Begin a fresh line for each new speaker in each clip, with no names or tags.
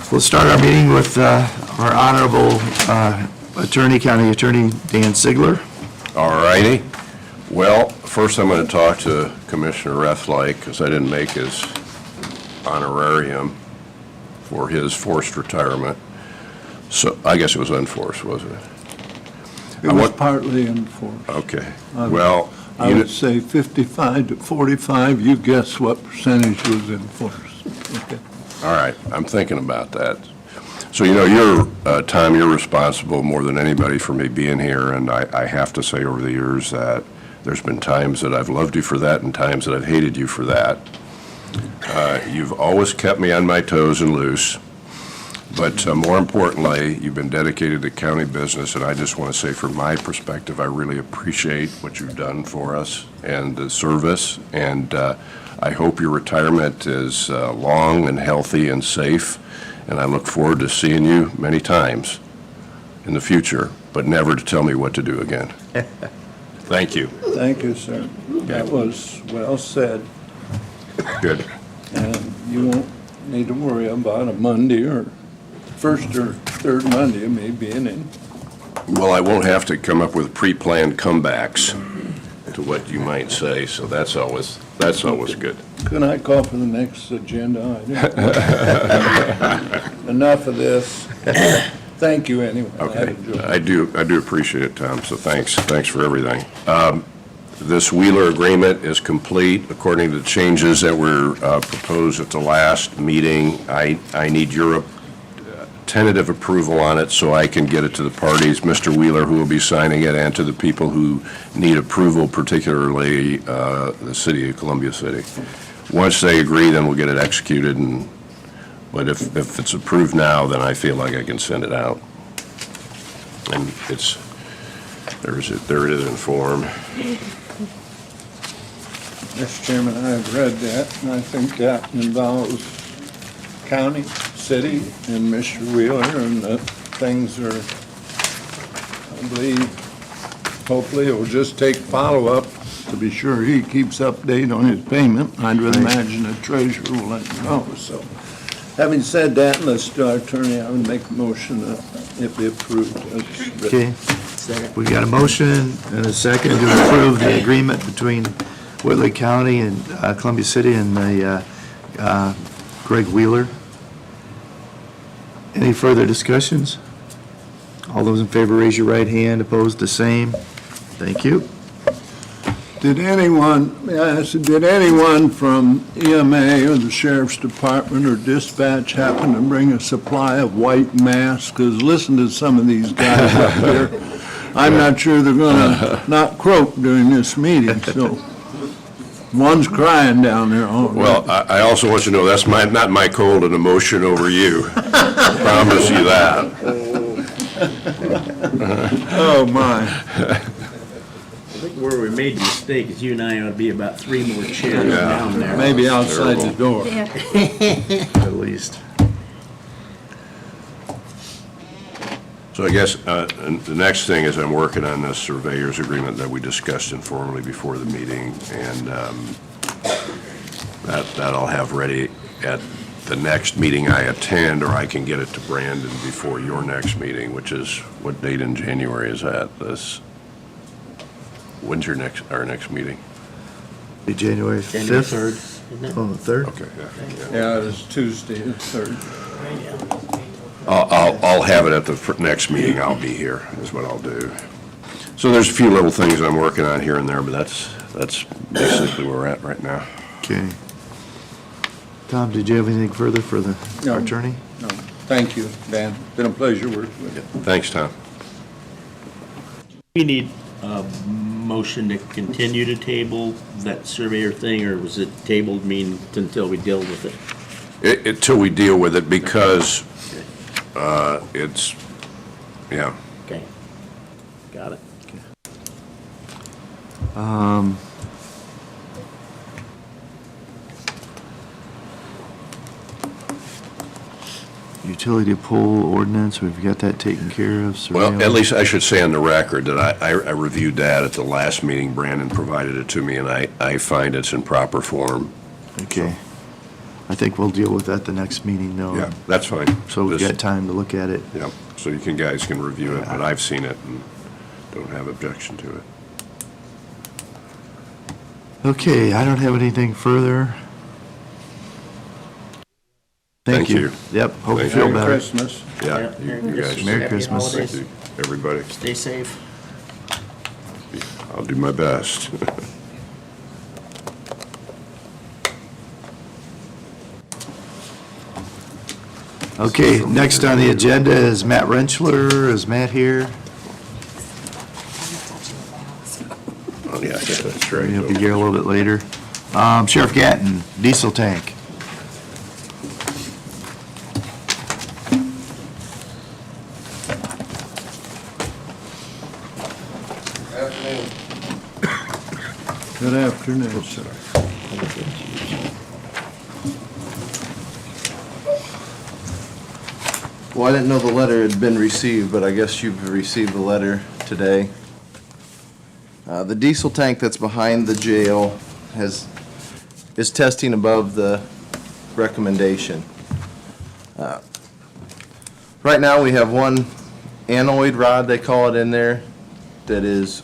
We'll start our meeting with our Honorable County Attorney Dan Sigler.
All righty. Well, first I'm going to talk to Commissioner Rethlake because I didn't make his honorarium for his forced retirement. So I guess it was unforced, wasn't it?
It was partly enforced.
Okay. Well,
I would say 55 to 45. You guess what percentage was enforced. Okay.
all right. I'm thinking about that. So, Tom, you're responsible more than anybody for me being here, and I have to say over the years that there's been times that I've loved you for that and times that I've hated you for that. You've always kept me on my toes and loose, but more importantly, you've been dedicated to county business, and I just want to say from my perspective, I really appreciate what you've done for us and the service, and I hope your retirement is long and healthy and safe, and I look forward to seeing you many times in the future, but never to tell me what to do again. Thank you.
Thank you, sir. That was well said.
Good.
And you won't need to worry about a Monday or first or third Monday of me being in.
Well, I won't have to come up with pre-planned comebacks to what you might say, so that's always good.
Can I call for the next agenda item? Enough of this. Thank you anyway.
Okay. I do appreciate it, Tom, so thanks for everything. This Wheeler agreement is complete according to the changes that were proposed at the last meeting. I need your tentative approval on it so I can get it to the parties, Mr. Wheeler, who will be signing it, and to the people who need approval, particularly the city of Columbia City. Once they agree, then we'll get it executed, but if it's approved now, then I feel like I can send it out. And there it is in form.
Mr. Chairman, I've read that, and I think that involves county, city, and Mr. Wheeler, and that things are, I believe, hopefully it will just take follow-up to be sure he keeps update on his payment. I'd rather imagine the treasurer will let you know, so. Having said that, let's do our attorney, I would make a motion that it be approved. as written.
Okay. We got a motion and a second to approve the agreement between Whitley County and Columbia City and the Greg Wheeler. Any further discussions? All those in favor, raise your right hand. Opposed, the same. Thank you.
Did anyone from EMA or the Sheriff's Department or dispatch happen to bring a supply of white masks? Because listen to some of these guys up here. I'm not sure they're going to not croak during this meeting, so one's crying down there.
Well, I also want you to know that's not my cold and emotion over you. I promise you that.
Oh, my.
I think where we made the mistake is you and I ought to be about 3 more chairs down there.
Maybe outside the door.
At least.
So I guess the next thing is I'm working on this surveyor's agreement that we discussed informally before the meeting, and that I'll have ready at the next meeting I attend, or I can get it to Brandon before your next meeting, which is, what date in January is that? When's our next meeting?
Be January 5th?
January 3rd, isn't it?
Oh, the 3rd?
Okay, yeah.
Yeah, it's Tuesday, the 3rd.
I'll have it at the next meeting. I'll be here, is what I'll do. So there's a few little things I'm working on here and there, but that's basically where we're at right now.
Okay. Tom, did you have anything further for
No.
our attorney?
No, thank you, Dan. Been a pleasure working with you.
Thanks, Tom.
We need a motion to continue to table that surveyor thing, or was it tabled until we deal with it?
Until we deal with it, because it's, yeah.
Okay. Got it.
Utility pole ordinance, we've got that taken care of.
Well,
surveillance.
at least I should say on the record that I reviewed that at the last meeting. Brandon provided it to me, and I find it's in proper form.
Okay. I think we'll deal with that the next meeting, though.
Yeah, that's fine.
So we've
Just-
got time to look at it.
Yeah, so you guys can review it, but I've seen it and don't have objection to it.
Okay, I don't have anything further. Thank
Thank
you.
you.
Yep, hope you
Thank
feel
you.
Merry
better.
Christmas.
Yeah,
Yeah,
you
Merry
guys.
Christmas.
Merry
Happy
Christmas.
Thank
holidays.
you, everybody.
Stay safe.
I'll do my best.
Okay, next on the agenda is Matt Renchler. Is Matt here?
Oh, yeah, that's right.
He'll be here a little bit later. Sheriff Gatton, diesel tank.
Good afternoon, sir.
Well, I didn't know the letter had been received, but I guess you've received the letter today. The diesel tank that's behind the jail is testing above the recommendation. Right now, we have one anoid rod, they call it in there, that is,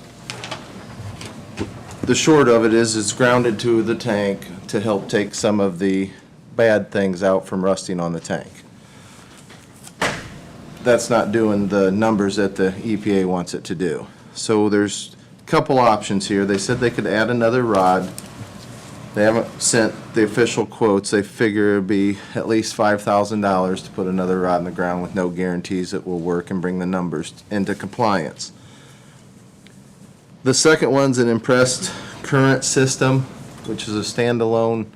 the short of it is it's grounded to the tank to help take some of the bad things out from rusting on the tank. That's not doing the numbers that the EPA wants it to do. So there's a couple options here. They said they could add another rod. They haven't sent the official quotes. They figure it'd be at least $5,000 to put another rod in the ground with no guarantees it will work and bring the numbers into compliance. The second one's an impressed current system, which is a standalone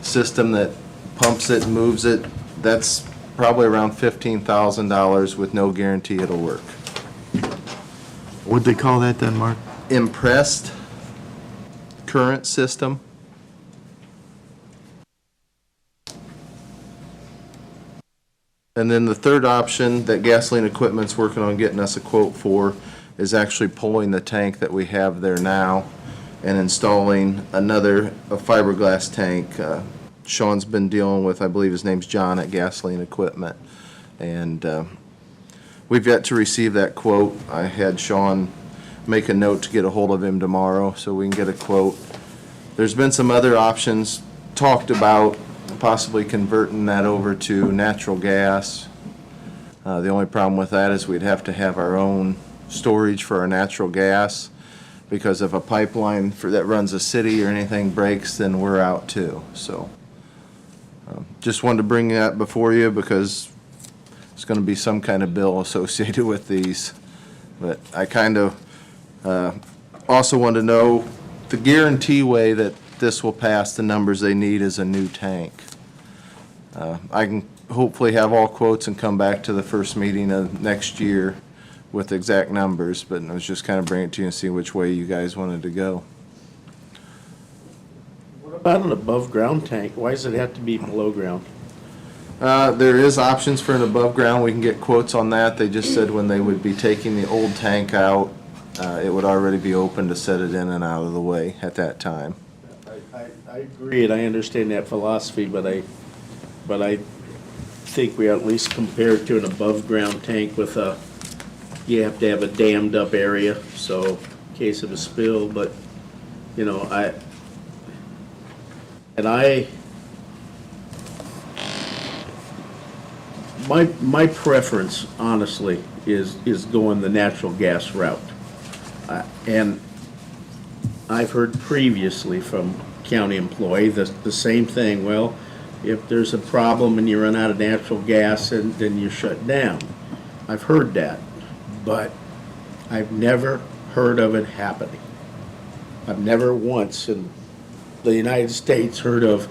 system that pumps it and moves it. That's probably around $15,000 with no guarantee it'll work.
What'd they call that then, Mark?
Impressed current system. And then the third option that Gasoline Equipment's working on getting us a quote for is actually pulling the tank that we have there now and installing a fiberglass tank. Sean's been dealing with, I believe his name's John at Gasoline Equipment. And we've yet to receive that quote. I had Sean make a note to get a hold of him tomorrow so we can get a quote. There's been some other options talked about, possibly converting that over to natural gas. The only problem with that is we'd have to have our own storage for our natural gas, because if a pipeline that runs a city or anything breaks, then we're out too. So just wanted to bring that before you because it's going to be some kind of bill associated with these. But I kind of also want to know the guarantee way that this will pass the numbers they need is a new tank. I can hopefully have all quotes and come back to the first meeting of next year with exact numbers, but I was just kind of bringing it to you and see which way you guys wanted to go.
What about an above-ground tank? Why does it have to be below ground?
There is options for an above ground. We can get quotes on that. They just said when they would be taking the old tank out, it would already be open to set it in and out of the way at that time.
I agree, and I understand that philosophy, but I think we ought at least compare it to an above-ground tank with you have to have a dammed up area, so in case of a spill, but, you know, my preference, honestly, is going the natural gas route. And I've heard previously from county employee the same thing. Well, if there's a problem and you run out of natural gas, and then you shut down. I've heard that, but I've never heard of it happening. I've never once in the United States heard of,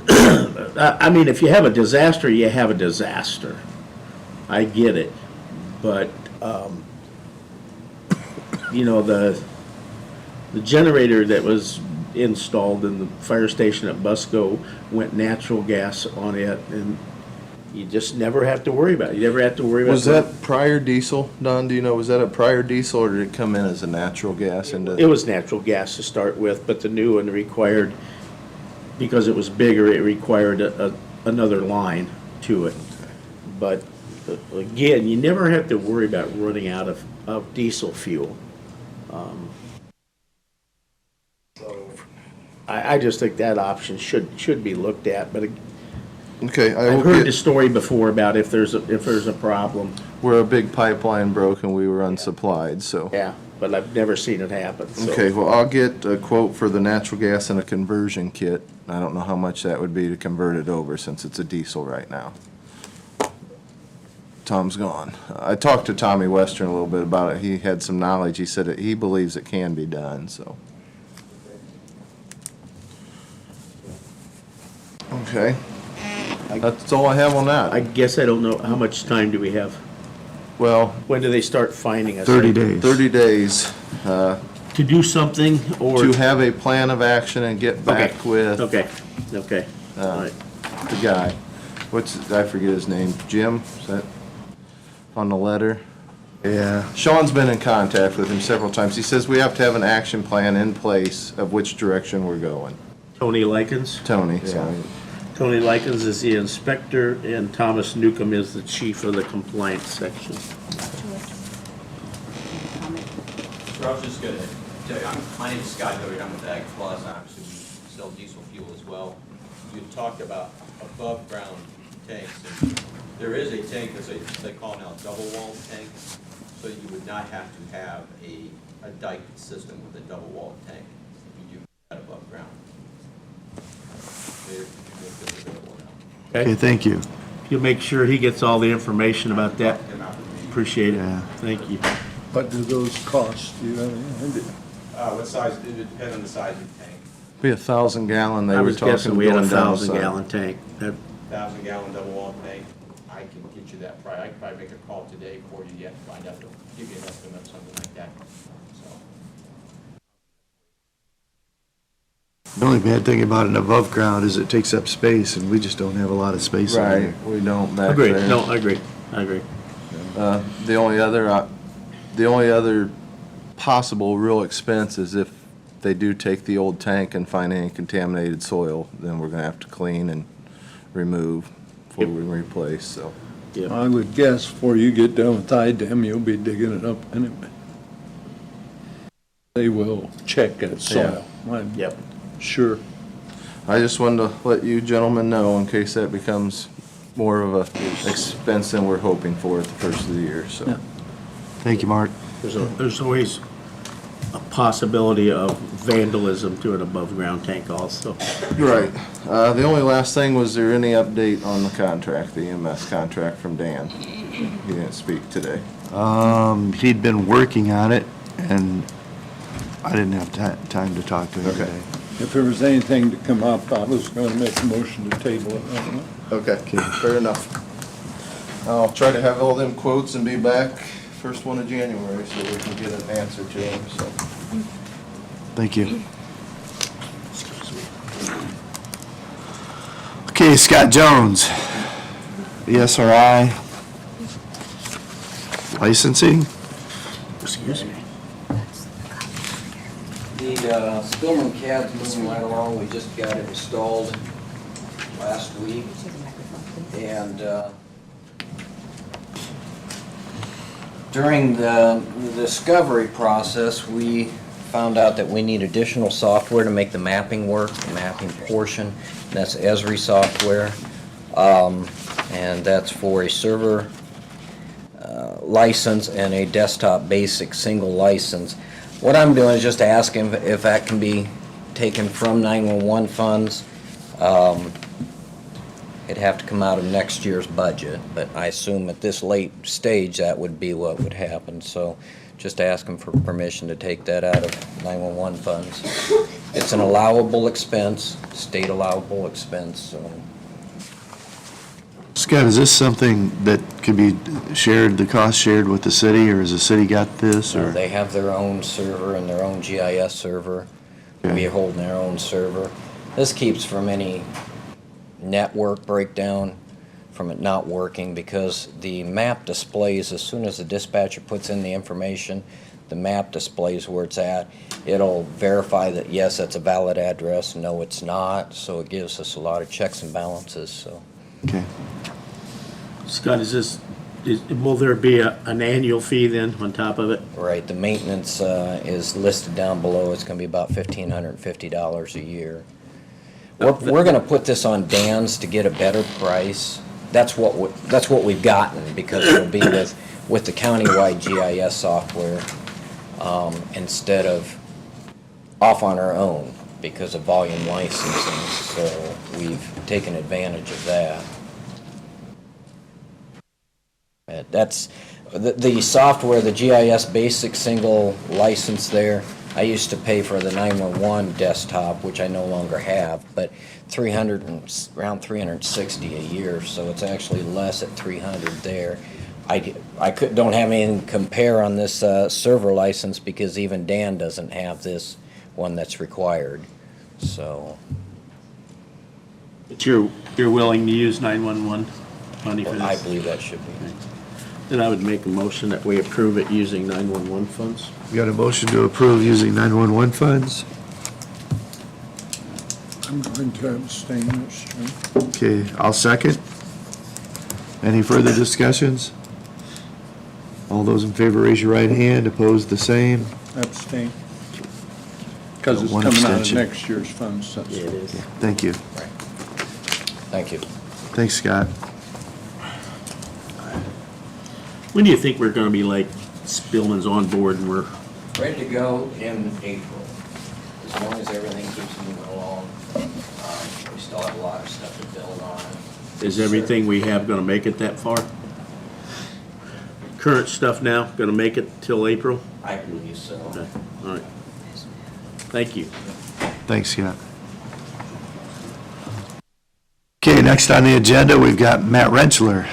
I mean, if you have a disaster, you have a disaster. I get it, but, you know, the generator that was installed in the fire station at Busco went natural gas on it, and you just never have to worry about it. You never have to worry about.
Was that prior diesel, Don? Do you know, was that a prior diesel or did it come in as a natural gas?
It was natural gas to start with, but the new one required, because it was bigger, it required a another line to it. But again, you never have to worry about running out of diesel fuel. So I just think that option should be looked at, but
Okay, I
I've
will
heard the
get,
story before about if there's a problem.
where a big pipeline broke and we were unsupplied, so.
Yeah, but I've never seen it happen, so.
Okay, well, I'll get a quote for the natural gas and a conversion kit. I don't know how much that would be to convert it over since it's a diesel right now. Tom's gone. I talked to Tommy Western a little bit about it. He had some knowledge. He said that he believes it can be done, so. Okay. That's all I have on
I
that.
guess I don't know, how much time do we have?
Well,
When do they start finding us?
30 days.
30 days
To do something, or?
to have a plan of action and get back
Okay,
with
okay, all right.
the guy. I forget his name. Jim? Is that on the letter?
Yeah.
Sean's been in contact with him several times. He says we have to have an action plan in place of which direction we're going.
Tony Likens?
Tony, sorry.
Tony Likens is the inspector, and Thomas Newcomb is the chief of the compliance section.
So I was just gonna tell you, my name is Scott Hilliard, I'm with Ag Plus, obviously we sell diesel fuel as well. You talked about above ground tanks, and there is a tank that's they call now a double wall tank, so you would not have to have a dike system with a double wall tank if you do that above ground. They're available now.
Okay, thank you.
You'll make sure he gets all the information about that. Appreciate it.
Yeah.
Thank you.
What do those cost? Do you have any idea?
What size, it would depend on the size of the tank.
Be 1,000 gallon, they
I
were
was
talking
guessing we had a
going down
1,000 gallon tank. That-
1,000-gallon double wall tank, I can get you that price. I can probably make a call today for you yet, find out, give you an estimate of something like that. So,
The only bad thing about an above ground is it takes up space, and we just don't have a lot of space in
Right,
there.
we don't back
Agreed,
there.
no, I agree, I agree.
The only other possible real expense is if they do take the old tank and find any contaminated soil, then we're gonna have to clean and remove before we replace, so.
Yep.
I would guess before you get done with IDEM, you'll be digging it up anyway. They will check that soil. I'm
Yep.
sure.
I just wanted to let you gentlemen know in case that becomes more of a expense than we're hoping for at the first of the year, so.
Yeah.
Thank you, Mark.
There's always a possibility of vandalism to an above-ground tank also.
Right. The only last thing, was there any update on the contract, the EMS contract from Dan? He didn't speak today.
He'd been working on it, and I didn't have time to talk to him
Okay.
today.
If there was anything to come up, I was gonna make a motion to table it.
Okay, fair enough. I'll try to have all them quotes and be back first one of January so we can get an answer to them, so.
Thank you. Okay, Scott Jones, the SRI licensing.
Excuse me.
The Spillman cab's moving right along. We just got it installed last week. And during the discovery process, we found out that we need additional software to make the mapping work, the mapping portion. That's Esri software. And that's for a server license and a desktop basic single license. What I'm doing is just asking if that can be taken from 911 funds. It'd have to come out of next year's budget, but I assume at this late stage that would be what would happen. So just asking for permission to take that out of 911 funds. It's an allowable expense, state allowable expense, so.
Scott, is this something that could be shared, the cost shared with the city, or has the city got this, or?
They have their own server and their own GIS server. We hold their own server. This keeps from any network breakdown, from it not working, because the map displays, as soon as the dispatcher puts in the information, the map displays where it's at. It'll verify that, yes, that's a valid address, no, it's not, so it gives us a lot of checks and balances, so.
Okay.
Scott, will there be an annual fee then on top of it?
Right, the maintenance is listed down below. It's gonna be about $1,550 a year. We're gonna put this on Dan's to get a better price. That's what we've gotten, because it'll be with the countywide GIS software, instead of off on our own because of volume licensing, so we've taken advantage of that. That's, the software, the GIS basic single license there, I used to pay for the 911 desktop, which I no longer have, but around 360 a year, so it's actually less at 300 there. Don't have anything to compare on this server license, because even Dan doesn't have this one that's required, so.
But you're willing to use 911 money for this?
I believe that should be.
Then I would make a motion that we approve it using 911 funds.
We got a motion to approve using 911 funds.
I'm going to abstain, Mr. Chairman.
Okay, I'll second. Any further discussions? All those in favor, raise your right hand. Opposed, the same.
Abstain. Because it's
One
coming out of
abstention.
next year's funds.
Yeah, it is.
Thank you.
Thank you.
Thanks, Scott.
When do you think we're gonna be like Spillman's on board and we're,
Ready to go in April, as long as everything keeps moving along. We still have a lot of stuff to build on.
is everything we have gonna make it that far? Current stuff now, gonna make it till April?
I believe so.
Okay, all right. Thank you.
Thanks, Scott. Okay, next on the agenda, we've got Matt Rentschler.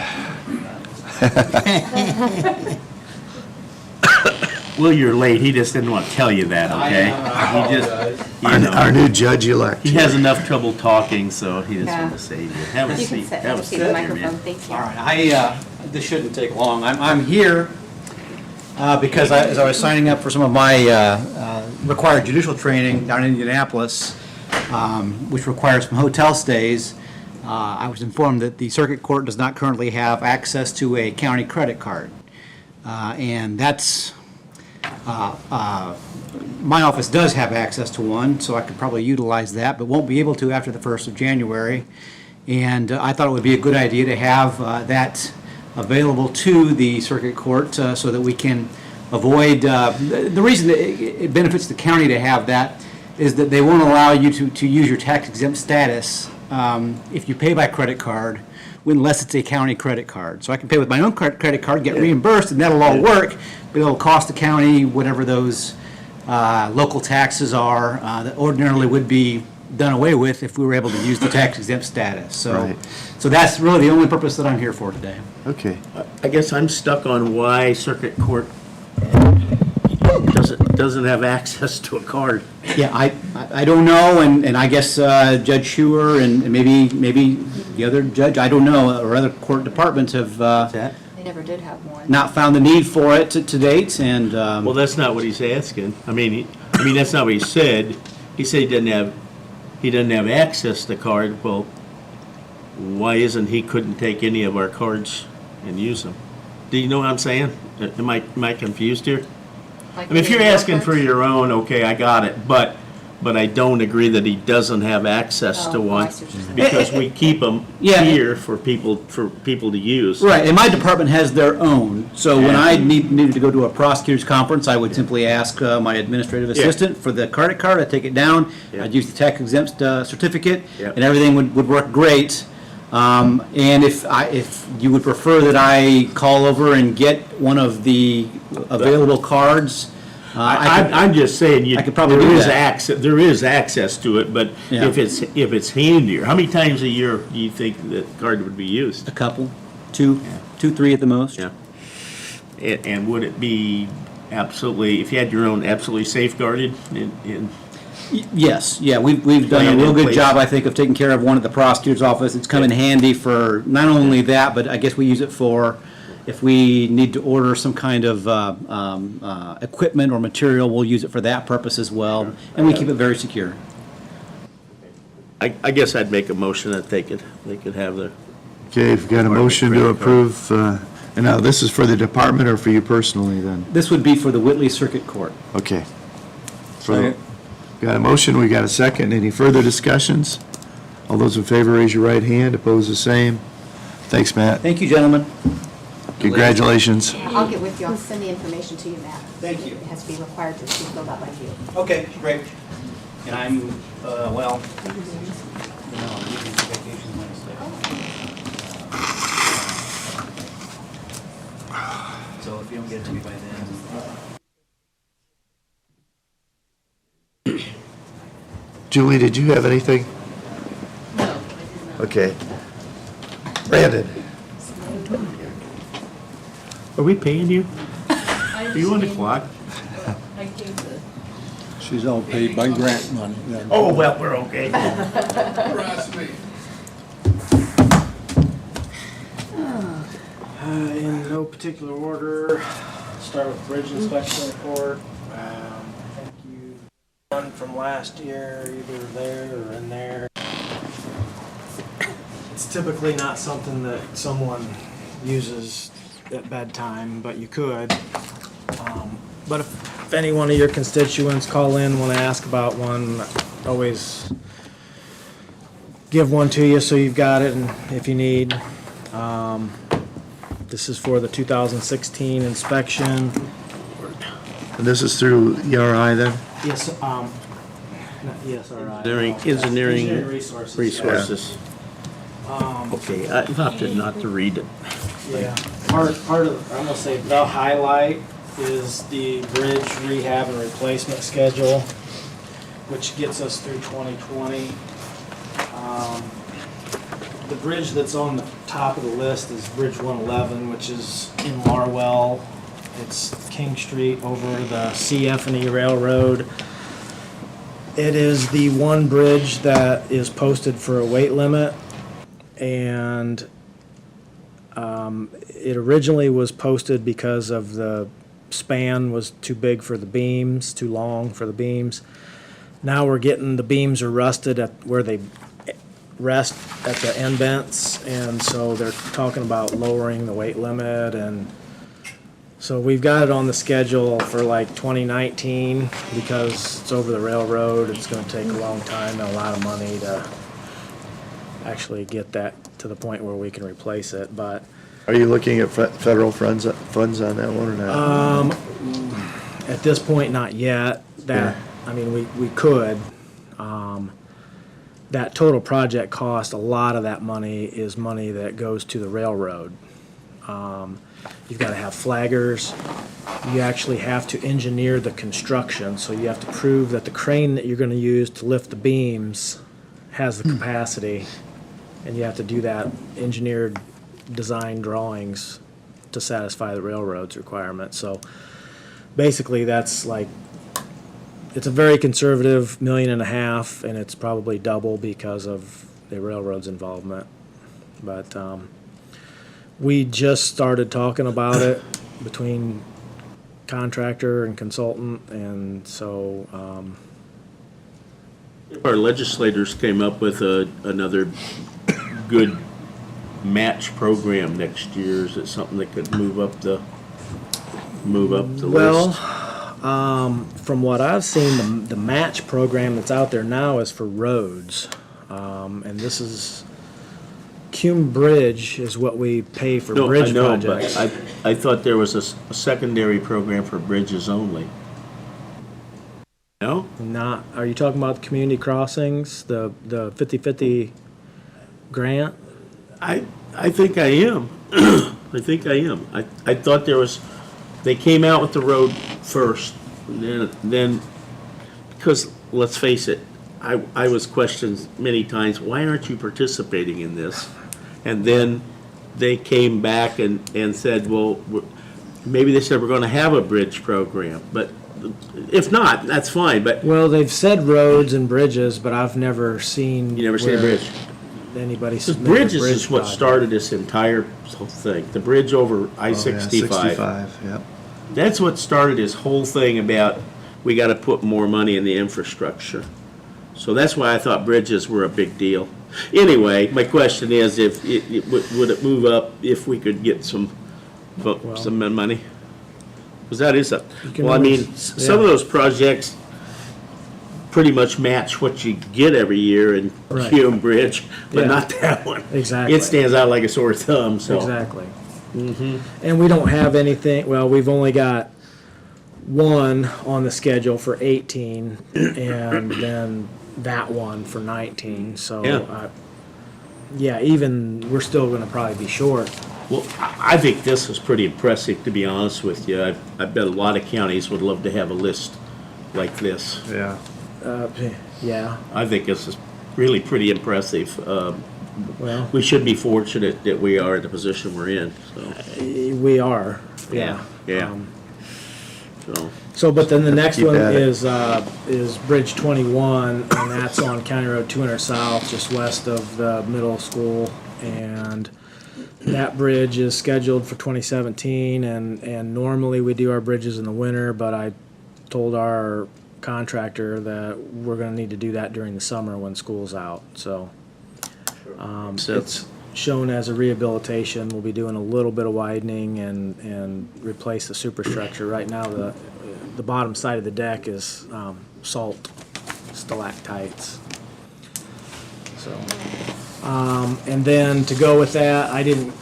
Well, you're late, he just didn't want to tell you that, okay? He just, you
Our
know,
new judge-elect.
he has enough trouble talking, so he just
Yeah.
wanted to say, have a
You can
seat,
sit,
have a
have
seat
the
here,
microphone,
man.
thank you.
All right, this shouldn't take long. I'm here because as I was signing up for some of my required judicial training down in Indianapolis, which requires some hotel stays, I was informed that the circuit court does not currently have access to a county credit card. And that's, my office does have access to one, so I could probably utilize that, but won't be able to after the 1st of January. And I thought it would be a good idea to have that available to the circuit court so that we can avoid, the reason that it benefits the county to have that is that they won't allow you to use your tax exempt status if you pay by credit card, unless it's a county credit card. So I can pay with my own credit card, get reimbursed, and that'll all work, but it'll cost the county whatever those local taxes are that ordinarily would be done away with if we were able to use the tax exempt status. So,
Right.
so that's really the only purpose that I'm here for today.
Okay.
I guess I'm stuck on why circuit court doesn't have access to a card.
Yeah, I don't know, and I guess Judge Schuer and maybe the other judge, I don't know, or other court departments have
That?
They never did have one.
not found the need for it to date, and
Well, that's not what he's asking. I mean, that's not what he said. He said he doesn't have access to the card. Well, why isn't he couldn't take any of our cards and use them? Do you know what I'm saying? Am I confused here?
Like
I mean, if you're
the
asking for
cards?
your own, okay, I got it, but I don't agree that he doesn't have access to
Oh, I
one,
see what you're saying.
because we keep them
Yeah.
here for people to use.
right, and my department has their own, so when I needed to go to a prosecutor's conference, I would simply ask my administrative assistant for the credit card, I'd take it down,
Yeah.
I'd use the tax exempt certificate,
Yeah.
and everything would work great. And if you would prefer that I call over and get one of the available cards, I could-
I'm just saying,
I could probably do that.
There is access to it, but
Yeah.
if it's handier, how many times a year do you think that card would be used?
a couple, two, 3 at the most.
Yeah. And would it be absolutely, if you had your own, absolutely safeguarded in
Yes, yeah, we've done a
Plan
real
in
good
place.
job, I think, of taking care of one at the prosecutor's office. It's come in handy for not only that, but I guess we use it for if we need to order some kind of equipment or material, we'll use it for that purpose as well, and we keep it very secure.
I guess I'd make a motion that they could have
Okay, we've got a motion to approve, and now this is for the department or for you personally then?
This would be for the Whitley Circuit Court.
Okay.
Second.
Got a motion, we got a second. Any further discussions? All those in favor, raise your right hand. Opposed, the same. Thanks, Matt.
Thank you, gentlemen.
Congratulations.
I'll get with you, I'll send the information to you, Matt.
Thank you.
It has to be required to be filled out by you.
Okay, great. And I'm, well, I'm using vacation Wednesday. So if you don't get it to me by then.
Julie, did you have anything? No, I did not. Okay. Brandon?
Are we paying you? Are you on the clock?
She's all paid by grant money.
Oh, well, we're okay.
In no particular order, start with bridge inspection report. I think you one from last year, either there or in there. It's typically not something that someone uses at bedtime, but you could. But if any one of your constituents call in, want to ask about one, always give one to you so you've got it, and if you need. This is for the 2016 inspection.
And this is through ERI then?
Yes, yes, all right.
Engineering
resources.
resources. Okay, I opted not to read it.
Yeah, part of, I'm gonna say the highlight is the bridge rehab and replacement schedule, which gets us through 2020. The bridge that's on the top of the list is Bridge 111, which is in Larwell. It's King Street over the CF&E Railroad. It is the one bridge that is posted for a weight limit, and it originally was posted because of the span was too big for the beams, too long for the beams. Now we're getting, the beams are rusted at where they rest at the end vents, and so they're talking about lowering the weight limit, and so we've got it on the schedule for like 2019 because it's over the railroad. It's going to take a long time and a lot of money to actually get that to the point where we can replace it, but
Are you looking at federal funds on that one or not?
at this point, not yet. That, I mean, we could. That total project cost, a lot of that money is money that goes to the railroad. You've got to have flaggers. You actually have to engineer the construction, so you have to prove that the crane that you're going to use to lift the beams has the capacity, and you have to do that engineered design drawings to satisfy the railroad's requirements. So basically, that's like, it's a very conservative $1.5 million, and it's probably double because of the railroad's involvement. But we just started talking about it between contractor and consultant, and so
Our legislators came up with another good match program next year. Is it something that could move up the
well,
list?
from what I've seen, the match program that's out there now is for roads, and this is Cume Bridge is what we pay for
No,
bridge
I know,
projects.
but I thought there was a secondary program for bridges only. No?
Not, are you talking about community crossings, the 50/50 grant?
I think I am. I think I am. I thought there was, they came out with the road first, and then, because, let's face it, I was questioned many times, why aren't you participating in this? And then they came back and said, well, maybe they said we're gonna have a bridge program, but if not, that's fine, but
Well, they've said roads and bridges, but I've never seen.
you never see a
where
bridge.
Anybody
The
submit a
bridges
bridge
is what
project.
started this entire whole thing, the bridge over
Oh, yeah,
I-65.
65, yep.
That's what started this whole thing about, we gotta put more money in the infrastructure. So that's why I thought bridges were a big deal. Anyway, my question is, if, would it move up if we could get some money? Because that is a,
You can
well, I mean,
always-
some of
yeah.
those projects pretty much match what you get every year in
Right.
Hume Bridge, but
Yeah.
not that one.
Exactly.
It stands out like a sore thumb, so.
Exactly. And we don't have anything, well, we've only got one on the schedule for 18, and then that one for 19, so.
Yeah.
Yeah, even, we're still gonna probably be short.
Well, I think this is pretty impressive, to be honest with you. I bet a lot of counties would love to have a list like this.
Yeah.
Yeah,
I think this is really pretty impressive.
well,
We should be fortunate that we are in the position we're in, so,
we are, yeah.
yeah.
Um,
So,
So, but then the next
Keep
one
at it.
is Bridge 21, and that's on County Road 200 South, just west of the middle school. And that bridge is scheduled for 2017, and normally we do our bridges in the winter, but I told our contractor that we're gonna need to do that during the summer when school's out, so. It's shown as a rehabilitation. We'll be doing a little bit of widening and replace the superstructure. Right now, the bottom side of the deck is salt stalactites. So, and then to go with that, I didn't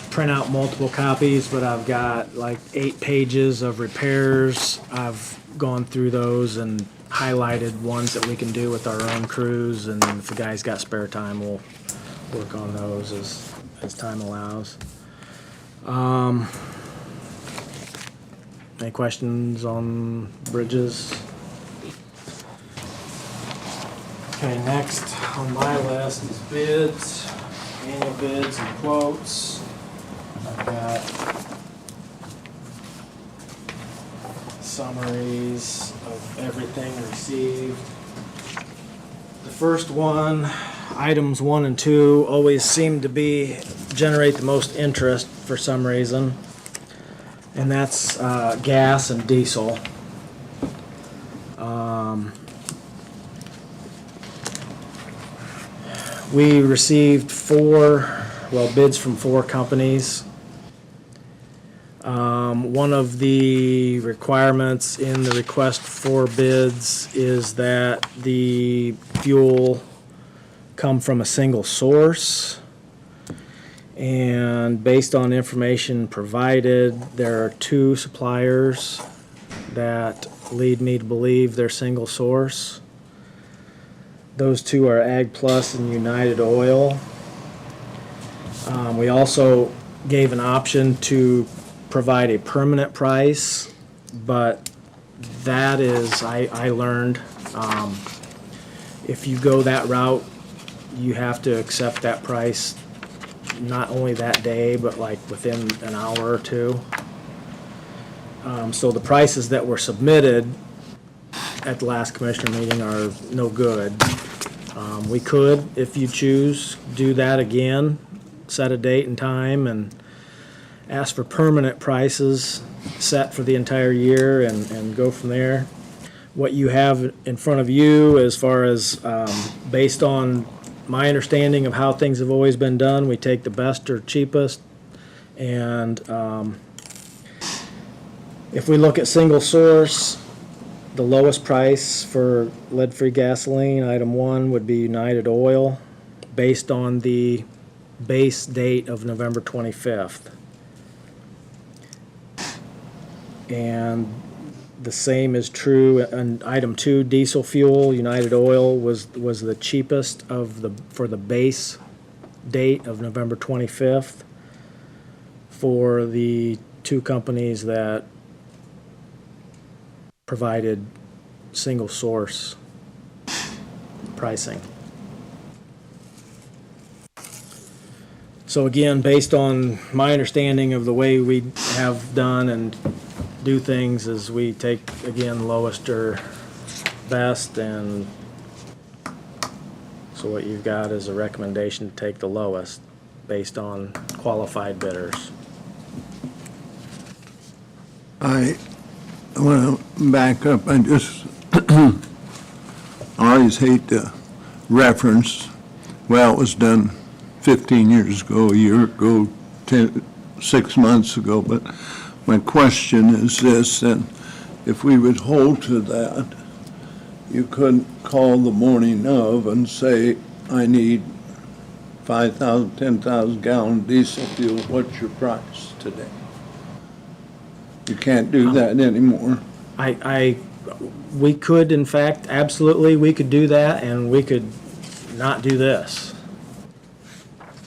print out multiple copies, but I've got like 8 pages of repairs. I've gone through those and highlighted ones that we can do with our own crews, and if the guys got spare time, we'll work on those as time allows. Any questions on bridges? Okay, next on my list is bids, annual bids and quotes. I've got summaries of everything received. The first one, items 1 and 2 always seem to generate the most interest for some reason, and that's gas and diesel. We received bids from 4 companies. One of the requirements in the request for bids is that the fuel come from a single source. And based on information provided, there are 2 suppliers that lead me to believe they're single source. Those 2 are Ag Plus and United Oil. We also gave an option to provide a permanent price, but that is, I learned, if you go that route, you have to accept that price not only that day, but like within an hour or 2. So the prices that were submitted at the last commissioner meeting are no good. We could, if you choose, do that again, set a date and time and ask for permanent prices set for the entire year and go from there. What you have in front of you as far as based on my understanding of how things have always been done, we take the best or cheapest. And if we look at single source, the lowest price for lead-free gasoline, item 1, would be United Oil, based on the base date of November 25th. And the same is true on item 2, diesel fuel. United Oil was the cheapest for the base date of November 25th for the 2 companies that provided single source pricing. So again, based on my understanding of the way we have done and do things, is we take, again, lowest or best, and so what you've got is a recommendation to take the lowest based on qualified bidders.
I want to back up. I always hate to reference well, it was done 15 years ago, a year ago, 6 months ago, but my question is this, and if we would hold to that, you couldn't call the morning of and say, I need 5,000, 10,000 gallon diesel fuel, what's your price today? You can't do that anymore.
We could, in fact, absolutely, we could do that, and we could not do this.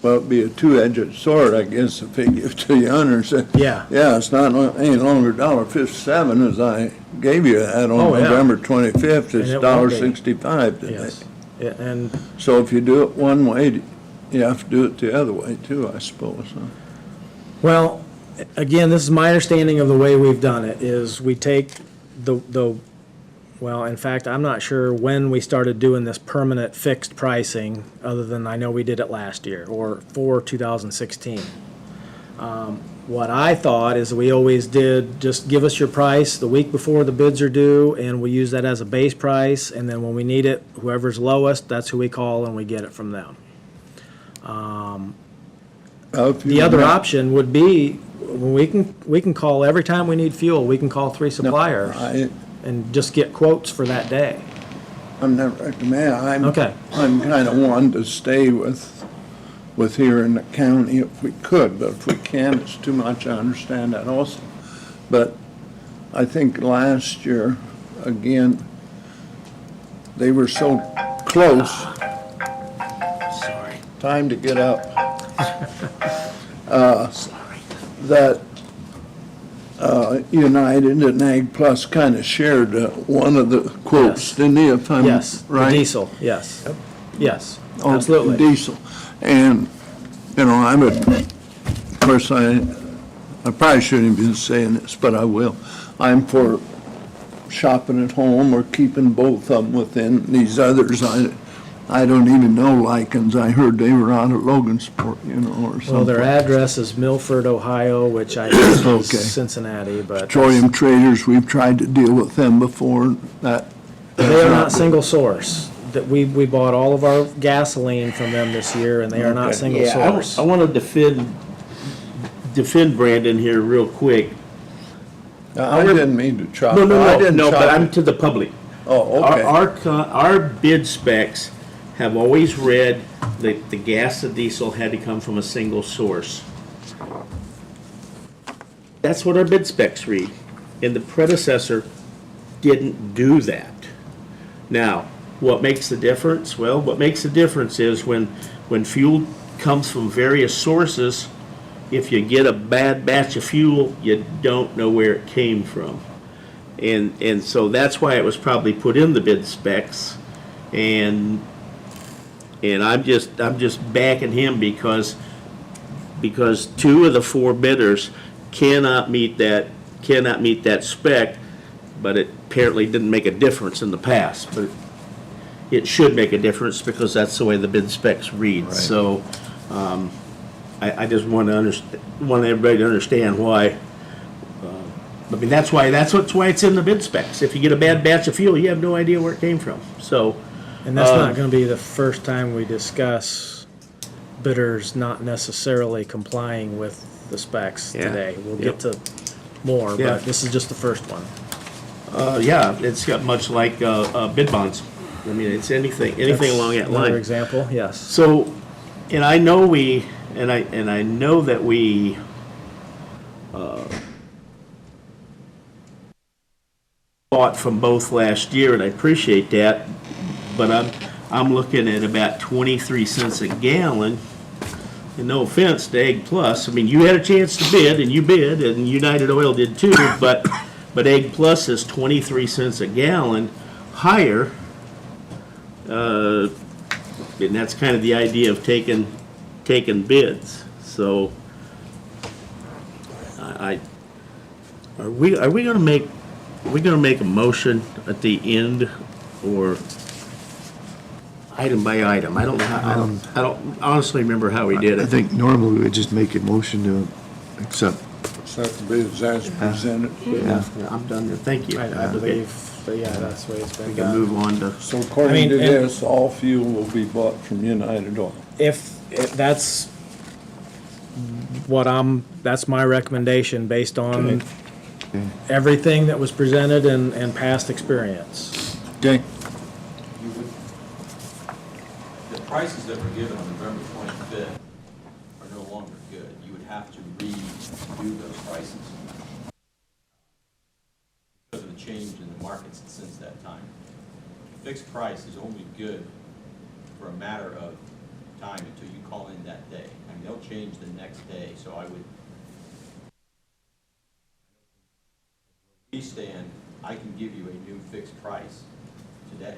Well, it'd be a two-edged sword, I guess, if they give to you under, say,
Yeah.
yeah, it's not any longer $1.57 as I gave you that on
Oh, yeah.
November 25th,
And
it's
it won't be.
$1.65 today.
Yes. Yeah, and
So if you do it one way, you have to do it the other way too, I suppose, huh?
well, again, this is my understanding of the way we've done it, is we take well, in fact, I'm not sure when we started doing this permanent fixed pricing, other than I know we did it last year, or for 2016. What I thought is we always did, just give us your price the week before the bids are due, and we use that as a base price, and then when we need it, whoever's lowest, that's who we call, and we get it from them. The other option would be, we can call every time we need fuel, we can call 3 suppliers and just get quotes for that day.
I'm not recommending,
Okay.
I'm kind of one to stay with here in the county if we could, but if we can't, it's too much, I understand that also. But I think last year, again, they were so close.
Sorry.
Time to get up. That United and Ag Plus kind of shared one of the quotes,
Yes.
didn't they, if I'm
Yes, the
right?
diesel, yes. Yes,
Oh,
absolutely.
Diesel. And, you know, I would, of course, I probably shouldn't have been saying this, but I will. I'm for shopping at home or keeping both of them within these others. I don't even know Lycans. I heard they were out of Logansport, you know, or something.
Well, their address is Milford, Ohio, which I think
Okay.
is Cincinnati, but
Petroleum Traders, we've tried to deal with them before, that.
they are not single source. That we bought all of our gasoline from them this year, and they are not
Okay.
single
Yeah,
source.
I want to defend Brandon here real quick.
I didn't mean to chop. I
No,
didn't
but
chop
I'm
it.
to the public.
Oh, okay.
Our bid specs have always read that the gas and diesel had to come from a single source. That's what our bid specs read, and the predecessor didn't do that. Now, what makes the difference? Well, what makes the difference is when fuel comes from various sources, if you get a bad batch of fuel, you don't know where it came from. And so that's why it was probably put in the bid specs, and I'm just backing him because 2 of the 4 bidders cannot meet that spec, but it apparently didn't make a difference in the past, but it should make a difference because that's the way the bid specs read. So, I just want everybody to understand why. I mean, that's why it's in the bid specs. If you get a bad batch of fuel, you have no idea where it came from. So,
And that's not gonna be the first time we discuss bidders not necessarily complying with the specs
Yeah.
today. We'll
Yep.
get to more,
Yeah.
but this is just the first one.
yeah, it's got much like bid bonds. I mean, it's anything
That's
along that
another
line.
example, yes.
So, and I know I know that we bought from both last year, and I appreciate that, but I'm looking at about 23 cents a gallon. And no offense to Ag Plus, I mean, you had a chance to bid, and you bid, and United Oil did too, but Ag Plus is 23 cents a gallon higher. And that's kind of the idea of taking bids. So, are we gonna make a motion at the end, or item by item? I don't know how, I don't honestly remember how we did
I
it.
think normally we would just make a motion to accept.
Accept the bids as presented.
Yeah, I'm done there, thank you.
I believe but yeah, that's the way it's been
We can
done.
move on to,
So
I
according
mean,
to
and-
this, all fuel will be bought from United Oil.
If that's that's my recommendation based on everything that was presented and past experience.
Okay.
You would, the prices that were given on November 25th are no longer good. You would have to redo those prices because of the change in the markets since that time. Fixed price is only good for a matter of time until you call in that day. I mean, they'll change the next day, so I would, we stand, I can give you a new fixed price today.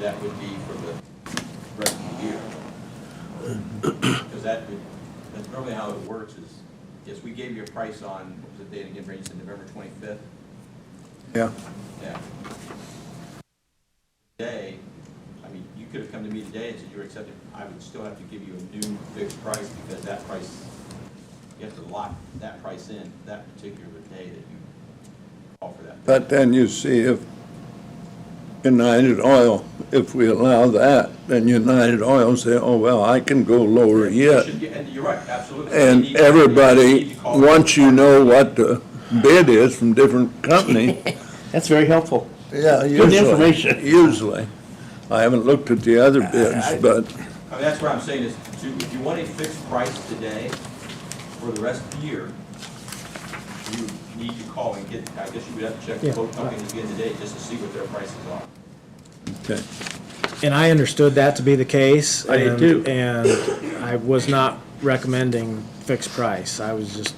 That would be for the rest of the year. Because that's normally how it works is, yes, we gave you a price on, what was the date again, Randy, said November 25th?
Yeah.
Yeah. Today, I mean, you could have come to me today and said you were accepted. I would still have to give you a new fixed price because that price, you have to lock that price in that particular day that you offer that.
But then you see if United Oil, if we allow that, then United Oil say, oh, well, I can go lower yet.
And you're right, absolutely.
And
You need
everybody,
to call-
once you know what the bid is from different company.
that's very helpful.
Yeah,
Good information.
Usually. I haven't looked at the other bids, but,
I mean, that's what I'm saying is, if you want a fixed price today for the rest of the year, you need to call and get, I guess you would have to check the boat companies again today just to see what their prices are.
okay.
And I understood that to be the case.
I did
and-
too.
And I was not recommending fixed price. I was just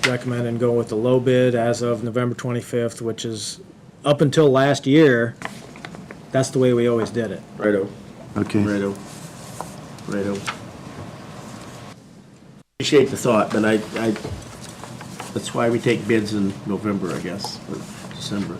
recommending go with the low bid as of November 25th, which is, up until last year, that's the way we always did it.
Righto,
Okay.
righto, righto. Appreciate the thought, but I, that's why we take bids in November, I guess, or December.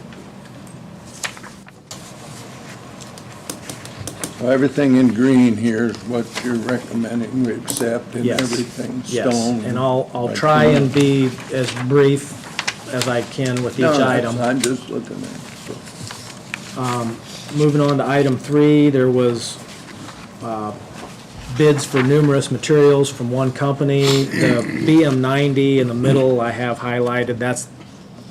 Everything in green here is what you're recommending we accept and
Yes.
everything
Yes,
stone.
and I'll try and be as brief as I can with each
No,
item.
I'm just looking at it. So.
Moving on to item 3, there was bids for numerous materials from one company. The BM90 in the middle I have highlighted, that's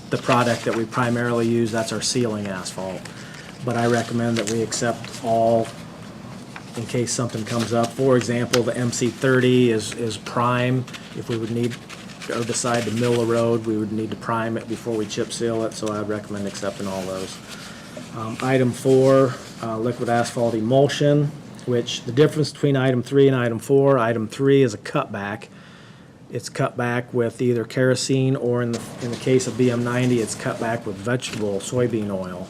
the product that we primarily use, that's our ceiling asphalt. But I recommend that we accept all in case something comes up. For example, the MC30 is prime. If we would need, or decide to mill a road, we would need to prime it before we chip seal it, so I'd recommend accepting all those. Item 4, liquid asphalt emulsion, which the difference between item 3 and item 3 is a cutback. It's cut back with either kerosene or in the case of BM90, it's cut back with vegetable soybean oil.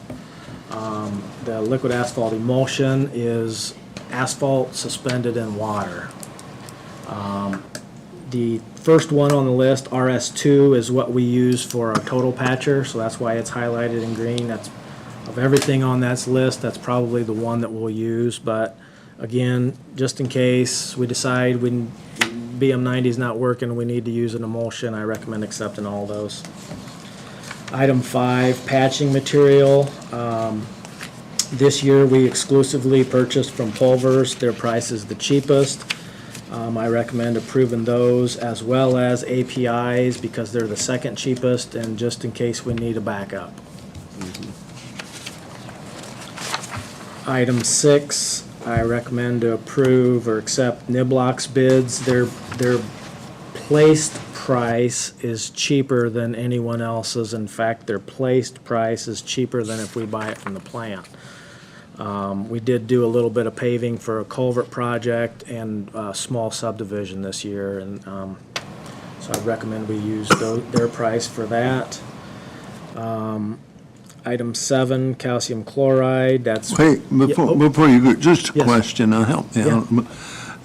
The liquid asphalt emulsion is asphalt suspended in water. The first one on the list, RS2, is what we use for our total patcher, so that's why it's highlighted in green. That's, of everything on that list, that's probably the one that we'll use, but again, just in case we decide when BM90 is not working, we need to use an emulsion, I recommend accepting all those. Item 5, patching material. This year, we exclusively purchased from Pulvers. Their price is the cheapest. I recommend approving those as well as APIs because they're the second cheapest and just in case we need a backup. Item 6, I recommend to approve or accept Niblock's bids. Their placed price is cheaper than anyone else's. In fact, their placed price is cheaper than if we buy it from the plant. We did do a little bit of paving for a culvert project and a small subdivision this year, and so I'd recommend we use their price for that. Item 7, calcium chloride, that's.
Wait,
oh.
before you go, just a
Yes.
question, help me
Yeah.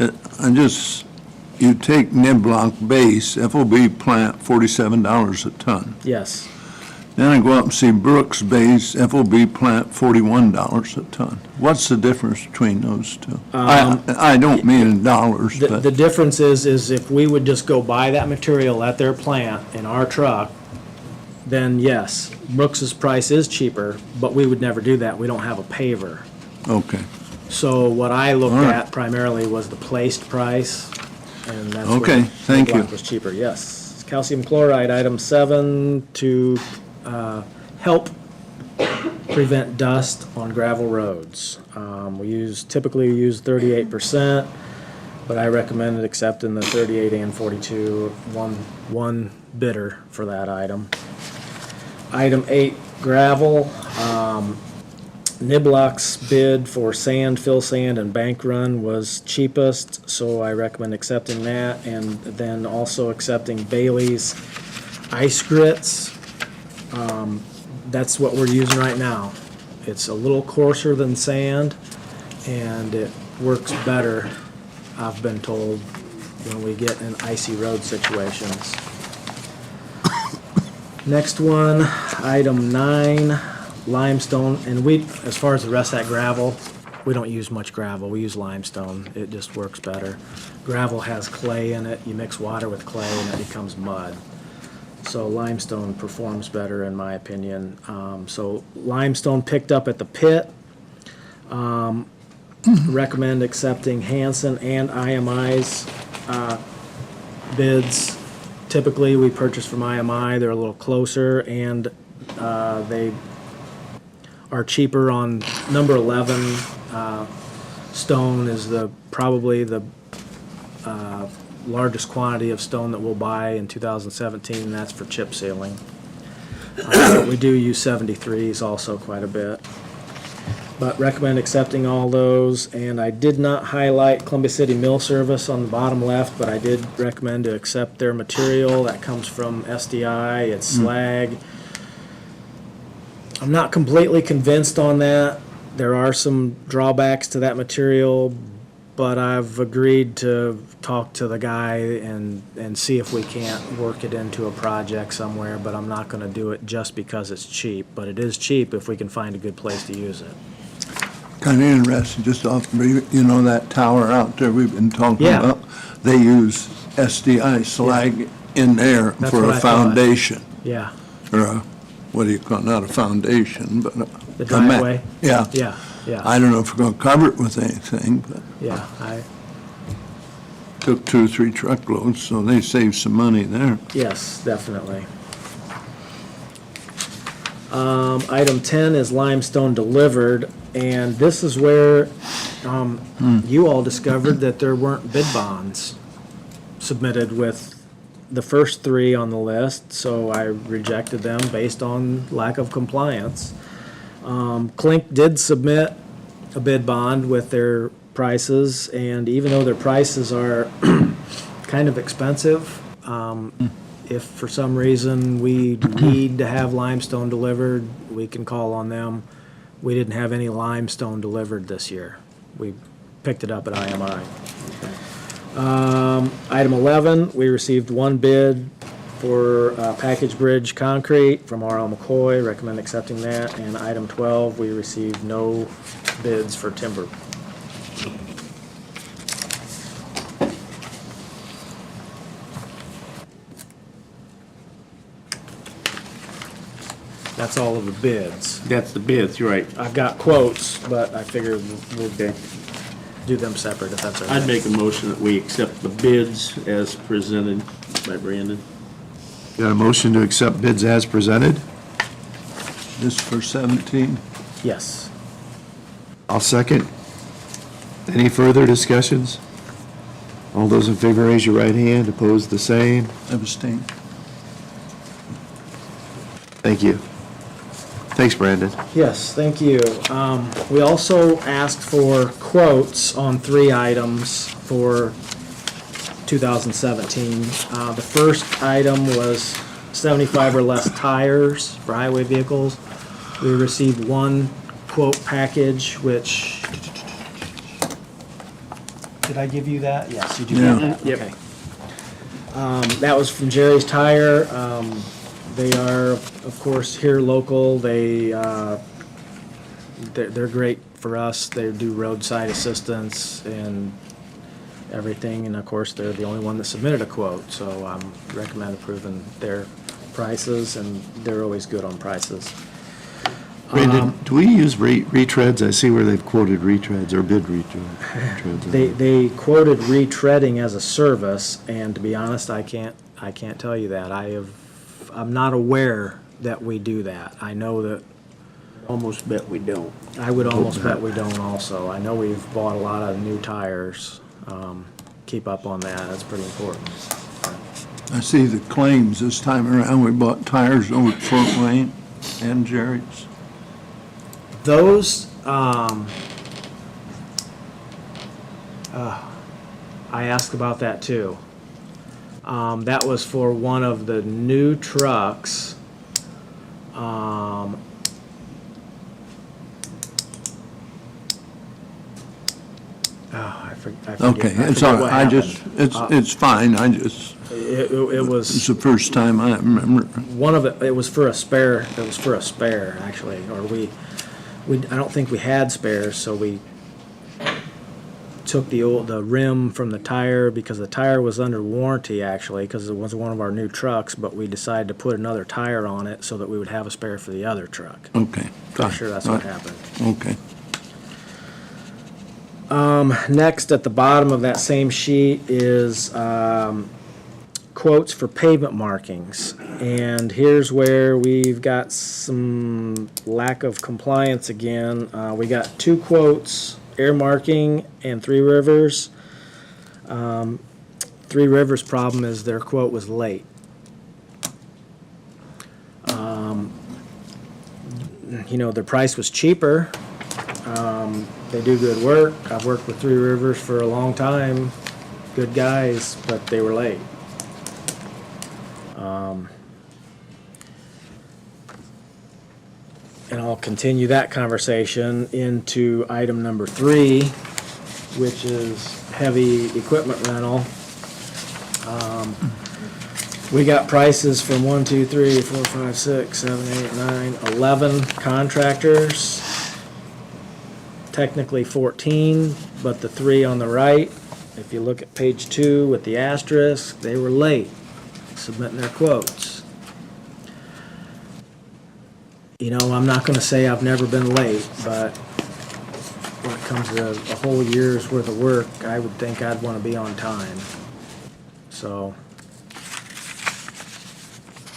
out. You take Niblock base, FOB plant, $47 a ton.
Yes,
Then I go up and see Brooks base, FOB plant, $41 a ton. What's the difference between those two? I don't mean in dollars,
the
but,
difference is if we would just go buy that material at their plant in our truck, then yes, Brooks's price is cheaper, but we would never do that. We don't have a paver.
Okay,
So what I looked
All right.
at primarily was the placed price, and that's where
Okay,
the
thank you.
block was cheaper, yes. Calcium chloride, item 7, to help prevent dust on gravel roads. We typically use 38%, but I recommended accepting the 38 and 42, one bidder for that item. Item 8, gravel. Niblock's bid for sand, fill sand, and bank run was cheapest, so I recommend accepting that, and then also accepting Bailey's ice grits. That's what we're using right now. It's a little coarser than sand, and it works better, I've been told, when we get in icy road situations. Next one, item 9, limestone, and we, as far as the rest of that gravel, we don't use much gravel, we use limestone, it just works better. Gravel has clay in it, you mix water with clay and it becomes mud. So limestone performs better in my opinion. So limestone picked up at the pit. Recommend accepting Hanson and IMI's bids. Typically, we purchase from IMI, they're a little closer, and they are cheaper on number 11. Stone is probably the largest quantity of stone that we'll buy in 2017, that's for chip sealing. We do use 73s also quite a bit. But recommend accepting all those, and I did not highlight Columbia City Mill Service on the bottom left, but I did recommend to accept their material. That comes from SDI, it's slag. I'm not completely convinced on that. There are some drawbacks to that material, but I've agreed to talk to the guy and see if we can't work it into a project somewhere, but I'm not gonna do it just because it's cheap. But it is cheap if we can find a good place to use it.
kind of interesting, just off, that tower out there we've been talking
Yeah.
about, they use SDI slag in there
That's
for
what
a
I thought.
foundation,
Yeah,
or a, what do you call it, not a foundation, but
the
a mat.
driveway.
Yeah.
Yeah, yeah,
I don't know if we're gonna cover it with anything, but
yeah,
took 2 or 3 truckloads, so they saved some money there.
yes, definitely. Item 10 is limestone delivered, and this is where you all discovered that there weren't bid bonds submitted with the first 3 on the list, so I rejected them based on lack of compliance. Clink did submit a bid bond with their prices, and even though their prices are kind of expensive, if for some reason we need to have limestone delivered, we can call on them. We didn't have any limestone delivered this year. We picked it up at IMI. Item 11, we received 1 bid for package bridge concrete from R.L. McCoy, recommend accepting that. And item 12, we received no bids for timber. That's all of the bids.
That's the bids, right.
I've got quotes, but I figured we'll do them separate if that's all right.
I'd make a motion that we accept the bids as presented by Brandon.
Got a motion to accept bids as presented?
This for 17,
Yes.
I'll second. Any further discussions? All those in favor, raise your right hand. Opposed, the same.
abstain.
Thank you. Thanks, Brandon.
Yes, thank you. We also asked for quotes on 3 items for 2017. The first item was 75 or less tires for highway vehicles. We received 1 quote package, which, did I give you that? Yes, you do have
Yeah.
that, okay. That was from Jerry's Tire. They are, of course, here local. They're great for us. They do roadside assistance and everything. And of course, they're the only one that submitted a quote. So recommend approving their prices, and they're always good on prices.
Brandon, do we use retreads? I see where they've quoted retreads or bid retreads.
They quoted retreading as a service, and to be honest, I can't tell you that. I'm not aware that we do that. I know that,
Almost bet we don't.
I would almost bet we don't also. I know we've bought a lot of new tires. Keep up on that, that's pretty important.
I see the claims this time around, we bought tires over at Fort Wayne and Jerry's.
Those, I asked about that too. That was for one of the new trucks. I forget.
Okay, it's all
what
right,
happened.
it's fine,
It
it's
was,
the first time I remember.
one of it was for a spare, actually, or I don't think we had spares, so we took the rim from the tire, because the tire was under warranty, actually, because it was one of our new trucks, but we decided to put another tire on it so that we would have a spare for the other truck.
Okay.
I'm sure that's what happened.
Okay.
Next, at the bottom of that same sheet is quotes for pavement markings. And here's where we've got some lack of compliance again. We got 2 quotes, Air Marking and Three Rivers. Three Rivers' problem is their quote was late. Their price was cheaper. They do good work. I've worked with Three Rivers for a long time. Good guys, but they were late. And I'll continue that conversation into item number 3, which is heavy equipment rental. We got prices from 1, 2, 3, 4, 5, 6, 7, 8, 9, 11 contractors. Technically 14, but the 3 on the right, if you look at page 2 with the asterisk, they were late submitting their quotes. I'm not going to say I've never been late, but when it comes to a whole year's worth of work, I would think I'd want to be on time. So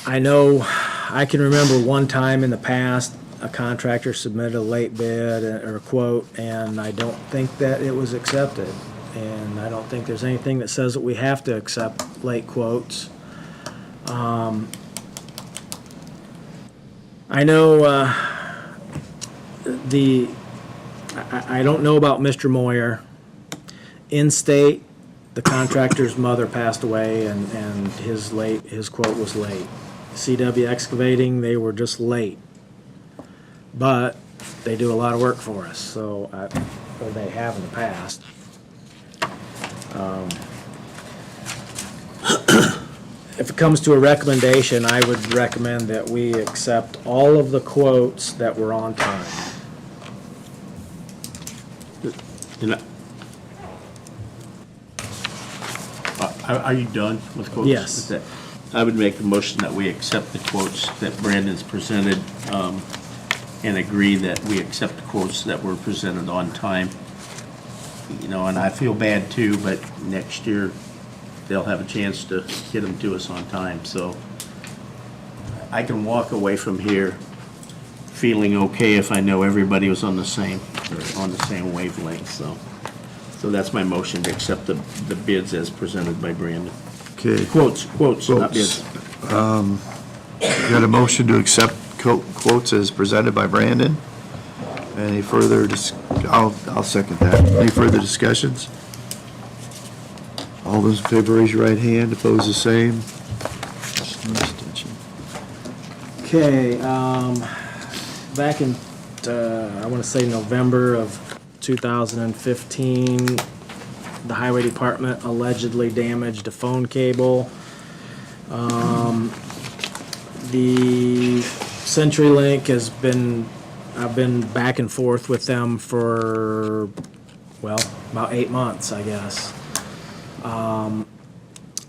I know I can remember one time in the past, a contractor submitted a late bid or a quote, and I don't think that it was accepted. And I don't think there's anything that says that we have to accept late quotes. I know I don't know about Mr. Moyer. In-state, the contractor's mother passed away, and his quote was late. CW Excavating, they were just late. But they do a lot of work for us, so or they have in the past. If it comes to a recommendation, I would recommend that we accept all of the quotes that were on time.
Are you done with quotes?
Yes.
I would make a motion that we accept the quotes that Brandon's presented, and agree that we accept the quotes that were presented on time. And I feel bad too, but next year they'll have a chance to get them to us on time. So I can walk away from here feeling okay if I know everybody was on the same wavelength. So that's my motion, to accept the bids as presented by Brandon.
Okay.
Quotes, not bids.
Got a motion to accept quotes as presented by Brandon. Any further, I'll second that. Any further discussions? All those in favor, raise your right hand. Opposed, the same. No abstention.
Okay, back in, I want to say November of 2015, the Highway Department allegedly damaged a phone cable. The CenturyLink I've been back and forth with them for, about 8 months, I guess. I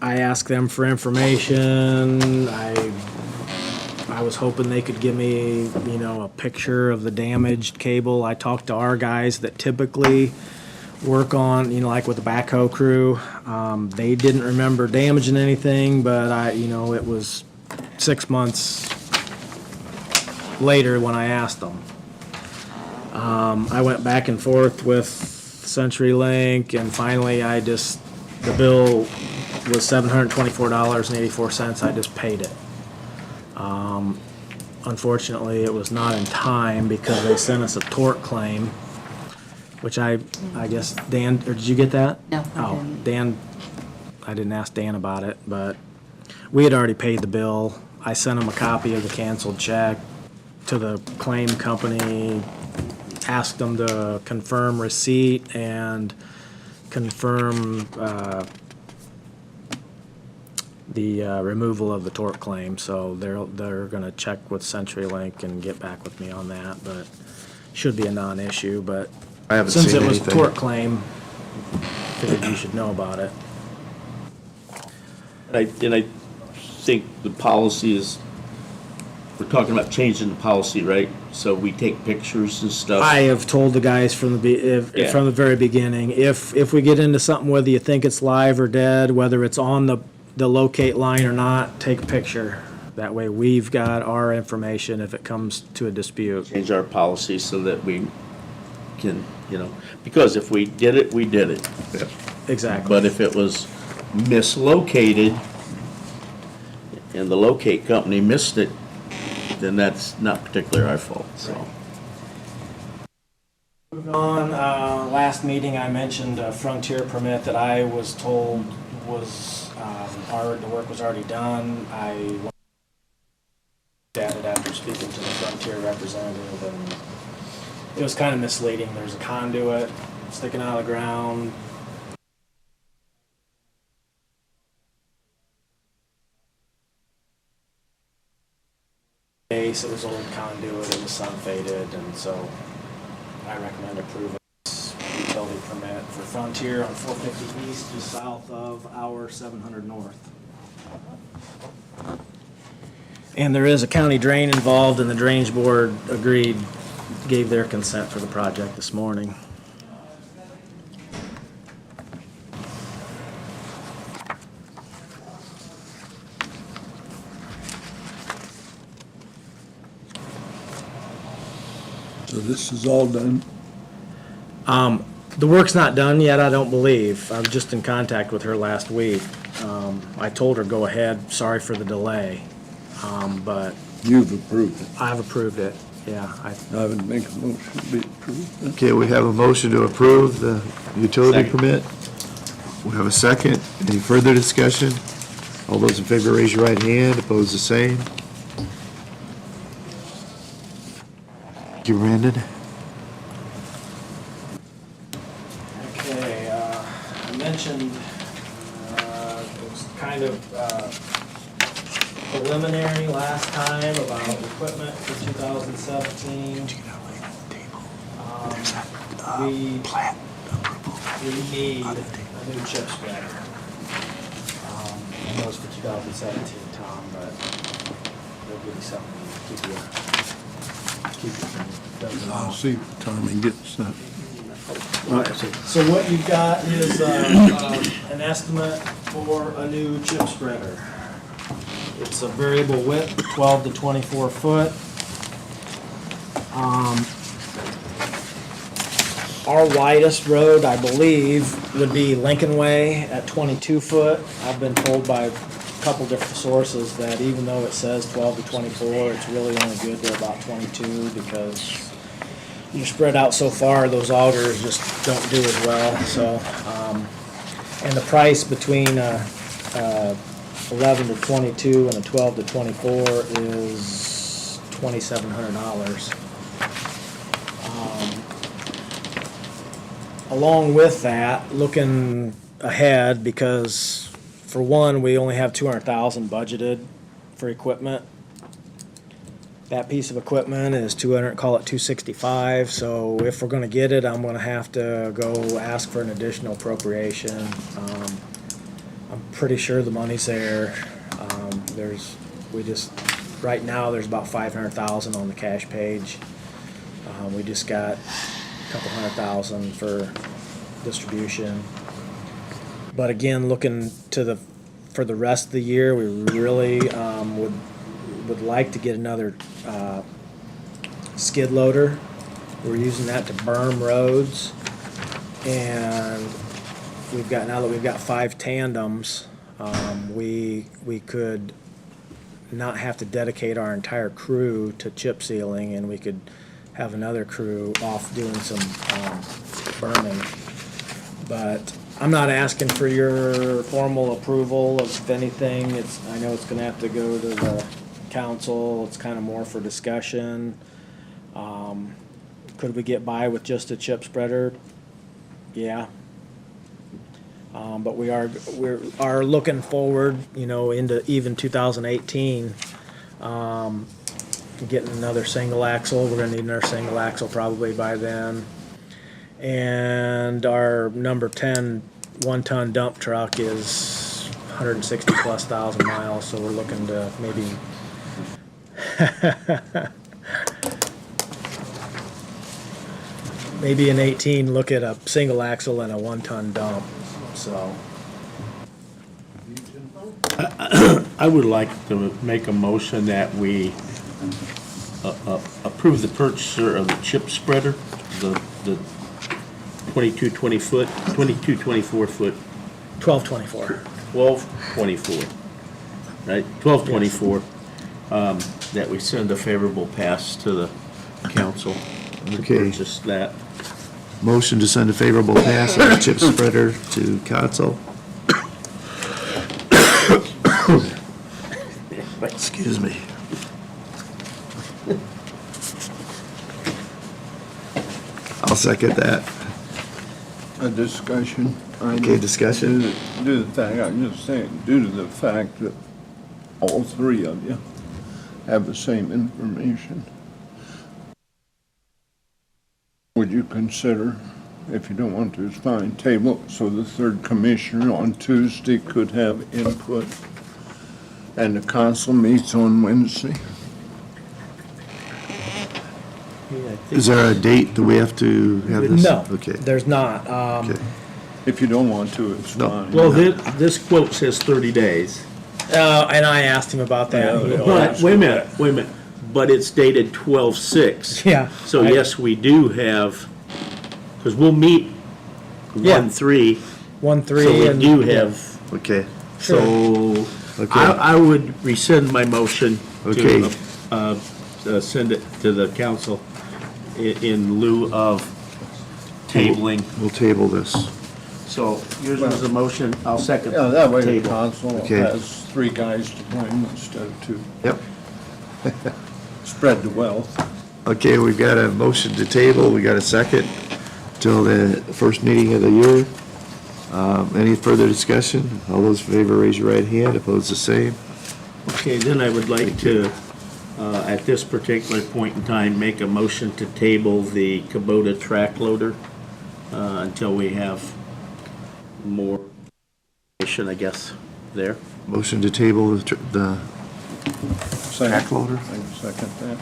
asked them for information. I I was hoping they could give me, a picture of the damaged cable. I talked to our guys that typically work on, like with the backhoe crew. They didn't remember damaging anything, but it was 6 months later when I asked them. I went back and forth with CenturyLink, and finally the bill was $724.84. I just paid it. Unfortunately, it was not in time because they sent us a tort claim, which I guess Dan, or did you get that?
No, I
Oh,
didn't.
Dan, I didn't ask Dan about it, but we had already paid the bill. I sent him a copy of the canceled check to the claim company, asked them to confirm receipt and confirm the removal of the tort claim. So they're gonna check with CenturyLink and get back with me on that, but should be a non-issue. But
I haven't
since
seen
it was a
anything.
tort claim, figured you should know about it.
And I think the policy is, we're talking about changing the policy, right? So we take pictures and stuff.
I have told the guys from
Yeah.
from the very beginning, if we get into something, whether you think it's live or dead, whether it's on the locate line or not, take a picture. That way we've got our information if it comes to a dispute.
Change our policy so that we can, because if we did it, we did it.
Exactly.
But if it was mislocated and the locate company missed it, then that's not particularly our fault, so.
Moving on, last meeting I mentioned a Frontier permit that I was told was, the work was already done. I at it after speaking to the Frontier representative, and it was kind of misleading. There's a conduit sticking out of the ground. It was old conduit, it was sun faded, and so I recommend approving this utility permit for Frontier on 450 East, just south of our 700 North. And there is a county drain involved, and the Drainage Board gave their consent for the project this morning.
So this is all done?
The work's not done yet, I don't believe. I was just in contact with her last week. I told her, go ahead, sorry for the delay. But
You've approved it.
I've approved it, yeah.
I would make a motion to be approved.
Okay, we have a motion to approve the utility
Second.
permit. We have a second. Any further discussion? All those in favor, raise your right hand. Opposed, the same. Thank you, Brandon.
Okay, I mentioned, it was kind of preliminary last time about equipment for 2017. We need a new chip spreader. I know it's for 2017, Tom, but they'll give you something to keep you.
I'll see if Tommy gets that.
So what you've got is an estimate for a new chip spreader. It's a variable width, 12 to 24 foot. Our widest road, I believe, would be Lincoln Way at 22 foot. I've been told by a couple different sources that even though it says 12 to 24, it's really only good to about 22 because you're spread out so far, those augers just don't do as well. So, and the price between 11 to 22 and a 12 to 24 is $2,700. Along with that, looking ahead, because for one, we only have 200,000 budgeted for equipment. That piece of equipment is 200, call it 265, so if we're gonna get it, I'm gonna have to go ask for an additional appropriation. I'm pretty sure the money's there. right now, there's about 500,000 on the cash page. We just got a couple $100,000 for distribution. But again, looking for the rest of the year, we really would like to get another skid loader. We're using that to berm roads, and now that we've got 5 tandems, we could not have to dedicate our entire crew to chip sealing, and we could have another crew off doing some berming. But I'm not asking for your formal approval of anything. I know it's gonna have to go to the council. It's kind of more for discussion. Could we get by with just a chip spreader? Yeah. But we are looking forward, into even 2018, getting another single axle. We're gonna need another single axle probably by then. And our number 10 one-ton dump truck is 160,000+ miles, so we're looking to maybe maybe in 18 look at a single axle and a one-ton dump. So
I would like to make a motion that we approve the purchaser of the chip spreader, the 22-24 foot,
1224.
1224, right? 1224, that we send a favorable pass to the council to
Okay.
purchase that.
Motion to send a favorable pass on the chip spreader to council. Excuse me. I'll second that.
A discussion.
Okay, discussion.
Due to the fact, I'm just saying, due to the fact that all 3 of you have the same information, would you consider, if you don't want to, it's fine, table, so the 3rd commissioner on Tuesday could have input, and the council meets on Wednesday?
Is there a date that we have to have this?
No,
Okay.
there's not.
Okay.
If you don't want to, it's
No.
fine.
Well, this quote says 30 days.
And I asked him about that.
Yeah,
But, wait a minute. But it's dated 12/6.
Yeah.
So yes, we do have, because we'll meet
Yeah.
1/3,
1-3.
so we
and-
do have,
Okay.
so
Okay.
I would rescind my motion
Okay.
to send it to the council in lieu of tabling.
We'll table this.
So yours was a motion, I'll second.
Yeah, that way the
table.
council
Okay.
has 3 guys to blame instead of 2.
Yep.
Spread the wealth.
Okay, we've got a motion to table. We got a second till the first meeting of the year. Any further discussion? All those in favor, raise your right hand. Opposed, the same.
Okay, then I would like to, at this particular point in time, make a motion to table the Kubota track loader until we have more information, I guess, there.
Motion to table the
Second.
track loader.
I can second that.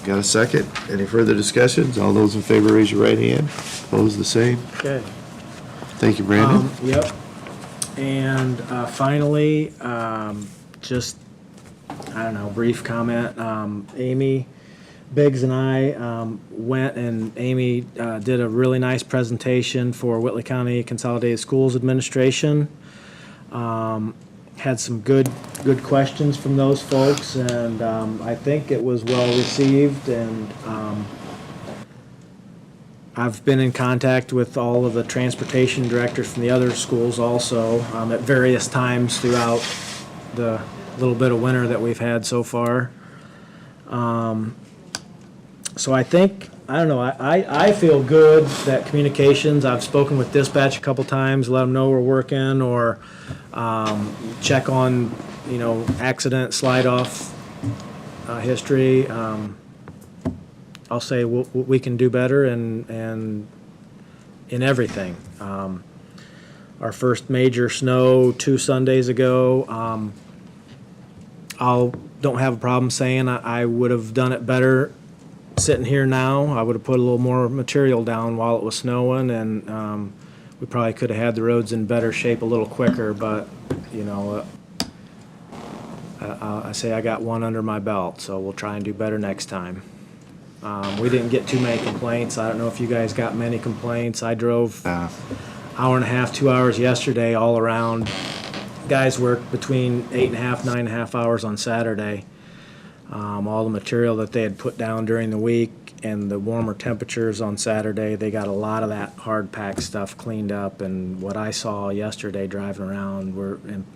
Got a second? Any further discussions? All those in favor, raise your right hand. Opposed, the same.
Okay.
Thank you, Brandon.
Yep. And finally, just, I don't know, brief comment. Amy Biggs and I went and Amy did a really nice presentation for Whitley County Consolidated Schools Administration. Had some good questions from those folks, and I think it was well received, and I've been in contact with all of the transportation directors from the other schools also at various times throughout the little bit of winter that we've had so far. So I think, I don't know, I feel good that communications, I've spoken with dispatch a couple times, let them know we're working, or check on, accident slide-off history. I'll say we can do better and in everything. Our first major snow 2 Sundays ago, don't have a problem saying I would have done it better sitting here now. I would have put a little more material down while it was snowing, and we probably could have had the roads in better shape a little quicker, but, you know, I say I got one under my belt, so we'll try and do better next time. We didn't get too many complaints. I don't know if you guys got many complaints. I drove hour and a half, 2 hours yesterday all around. Guys worked between 8.5, 9.5 hours on Saturday. All the material that they had put down during the week and the warmer temperatures on Saturday, they got a lot of that hard pack stuff cleaned up. And what I saw yesterday driving around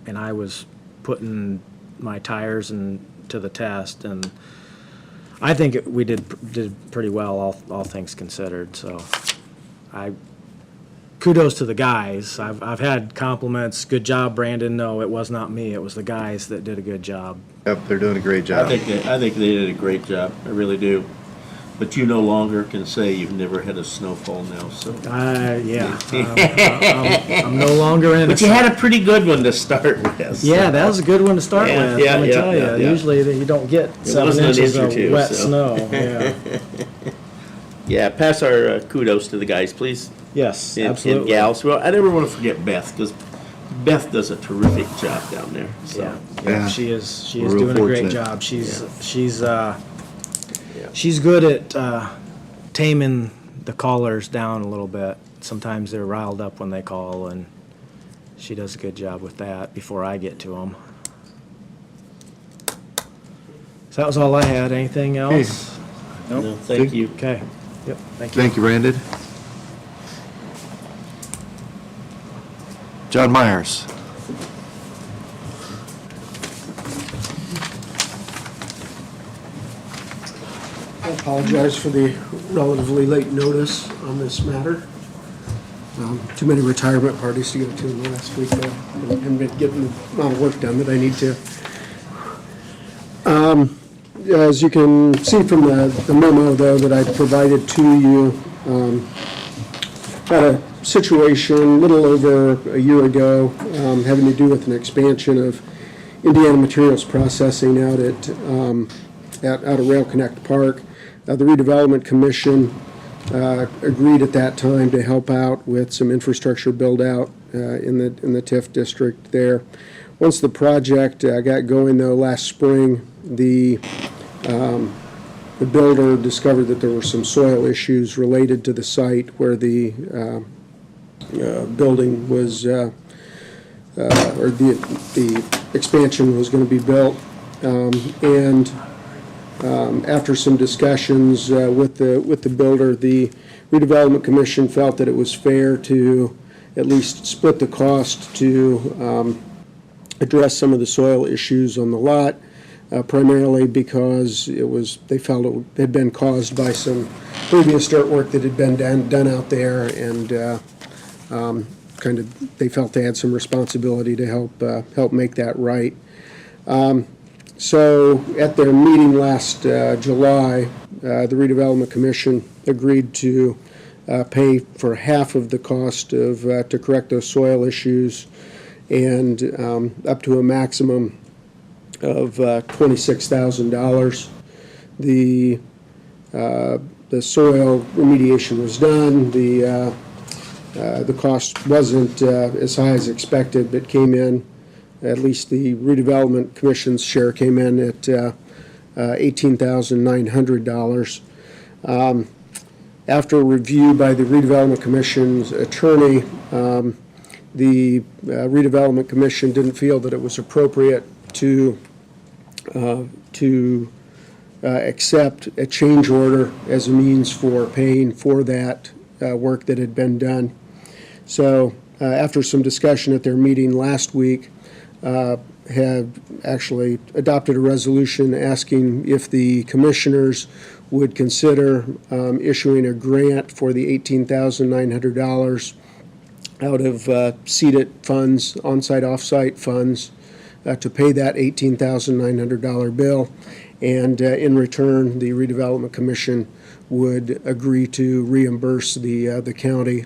and I was putting my tires to the test, and I think we did pretty well, all things considered. So kudos to the guys. I've had compliments. Good job, Brandon. No, it was not me. It was the guys that did a good job.
Yep, they're doing a great job.
I think they did a great job. I really do. But you no longer can say you've never had a snowfall now, so.
Yeah. I'm no longer in.
But you had a pretty good one to start with.
Yeah, that was a good one to start
Yeah,
with.
yeah,
Let me
yeah,
tell
yeah,
you.
yeah.
Usually you don't get 7
wasn't an
inches
inch or
of
two,
wet
so.
snow. Yeah.
Yeah, pass our kudos to the guys, please.
Yes,
And
absolutely.
gals. Well, I never want to forget Beth, because Beth does a terrific job down there, so.
Yeah,
Yeah.
she is
We're real
doing a great
fortunate.
job. She's good at taming the callers down a little bit. Sometimes they're riled up when they call, and she does a good job with that before I get to them. So that was all I had. Anything else?
No, thank you.
Okay. Yep. Thank you.
Thank you, Brandon. John Myers.
I apologize for the relatively late notice on this matter. Too many retirement parties to go to in the last week. I haven't been getting the amount of work done that I need to. As you can see from the memo, though, that I provided to you, had a situation a little over a year ago having to do with an expansion of Indiana Materials Processing out at Rail Connect Park. The Redevelopment Commission agreed at that time to help out with some infrastructure build-out in the TIF district there. Once the project got going, though, last spring, the builder discovered that there were some soil issues related to the site where the building was, or the expansion was going to be built. After some discussions with the builder, the Redevelopment Commission felt that it was fair to at least split the cost to address some of the soil issues on the lot, primarily because they felt it had been caused by some previous dirt work that had been done out there, and they felt they had some responsibility to help make that right. So at their meeting last July, the Redevelopment Commission agreed to pay for half of the cost to correct those soil issues, and up to a maximum of $26,000. The soil remediation was done. The cost wasn't as high as expected, but came in, at least the Redevelopment Commission's share came in at $18,900. After review by the Redevelopment Commission's attorney, the Redevelopment Commission didn't feel that it was appropriate to accept a change order as a means for paying for that work that had been done. So after some discussion at their meeting last week, have actually adopted a resolution asking if the commissioners would consider issuing a grant for the $18,900 out of CEDAT funds, on-site, off-site funds, to pay that $18,900 bill. And in return, the Redevelopment Commission would agree to reimburse the county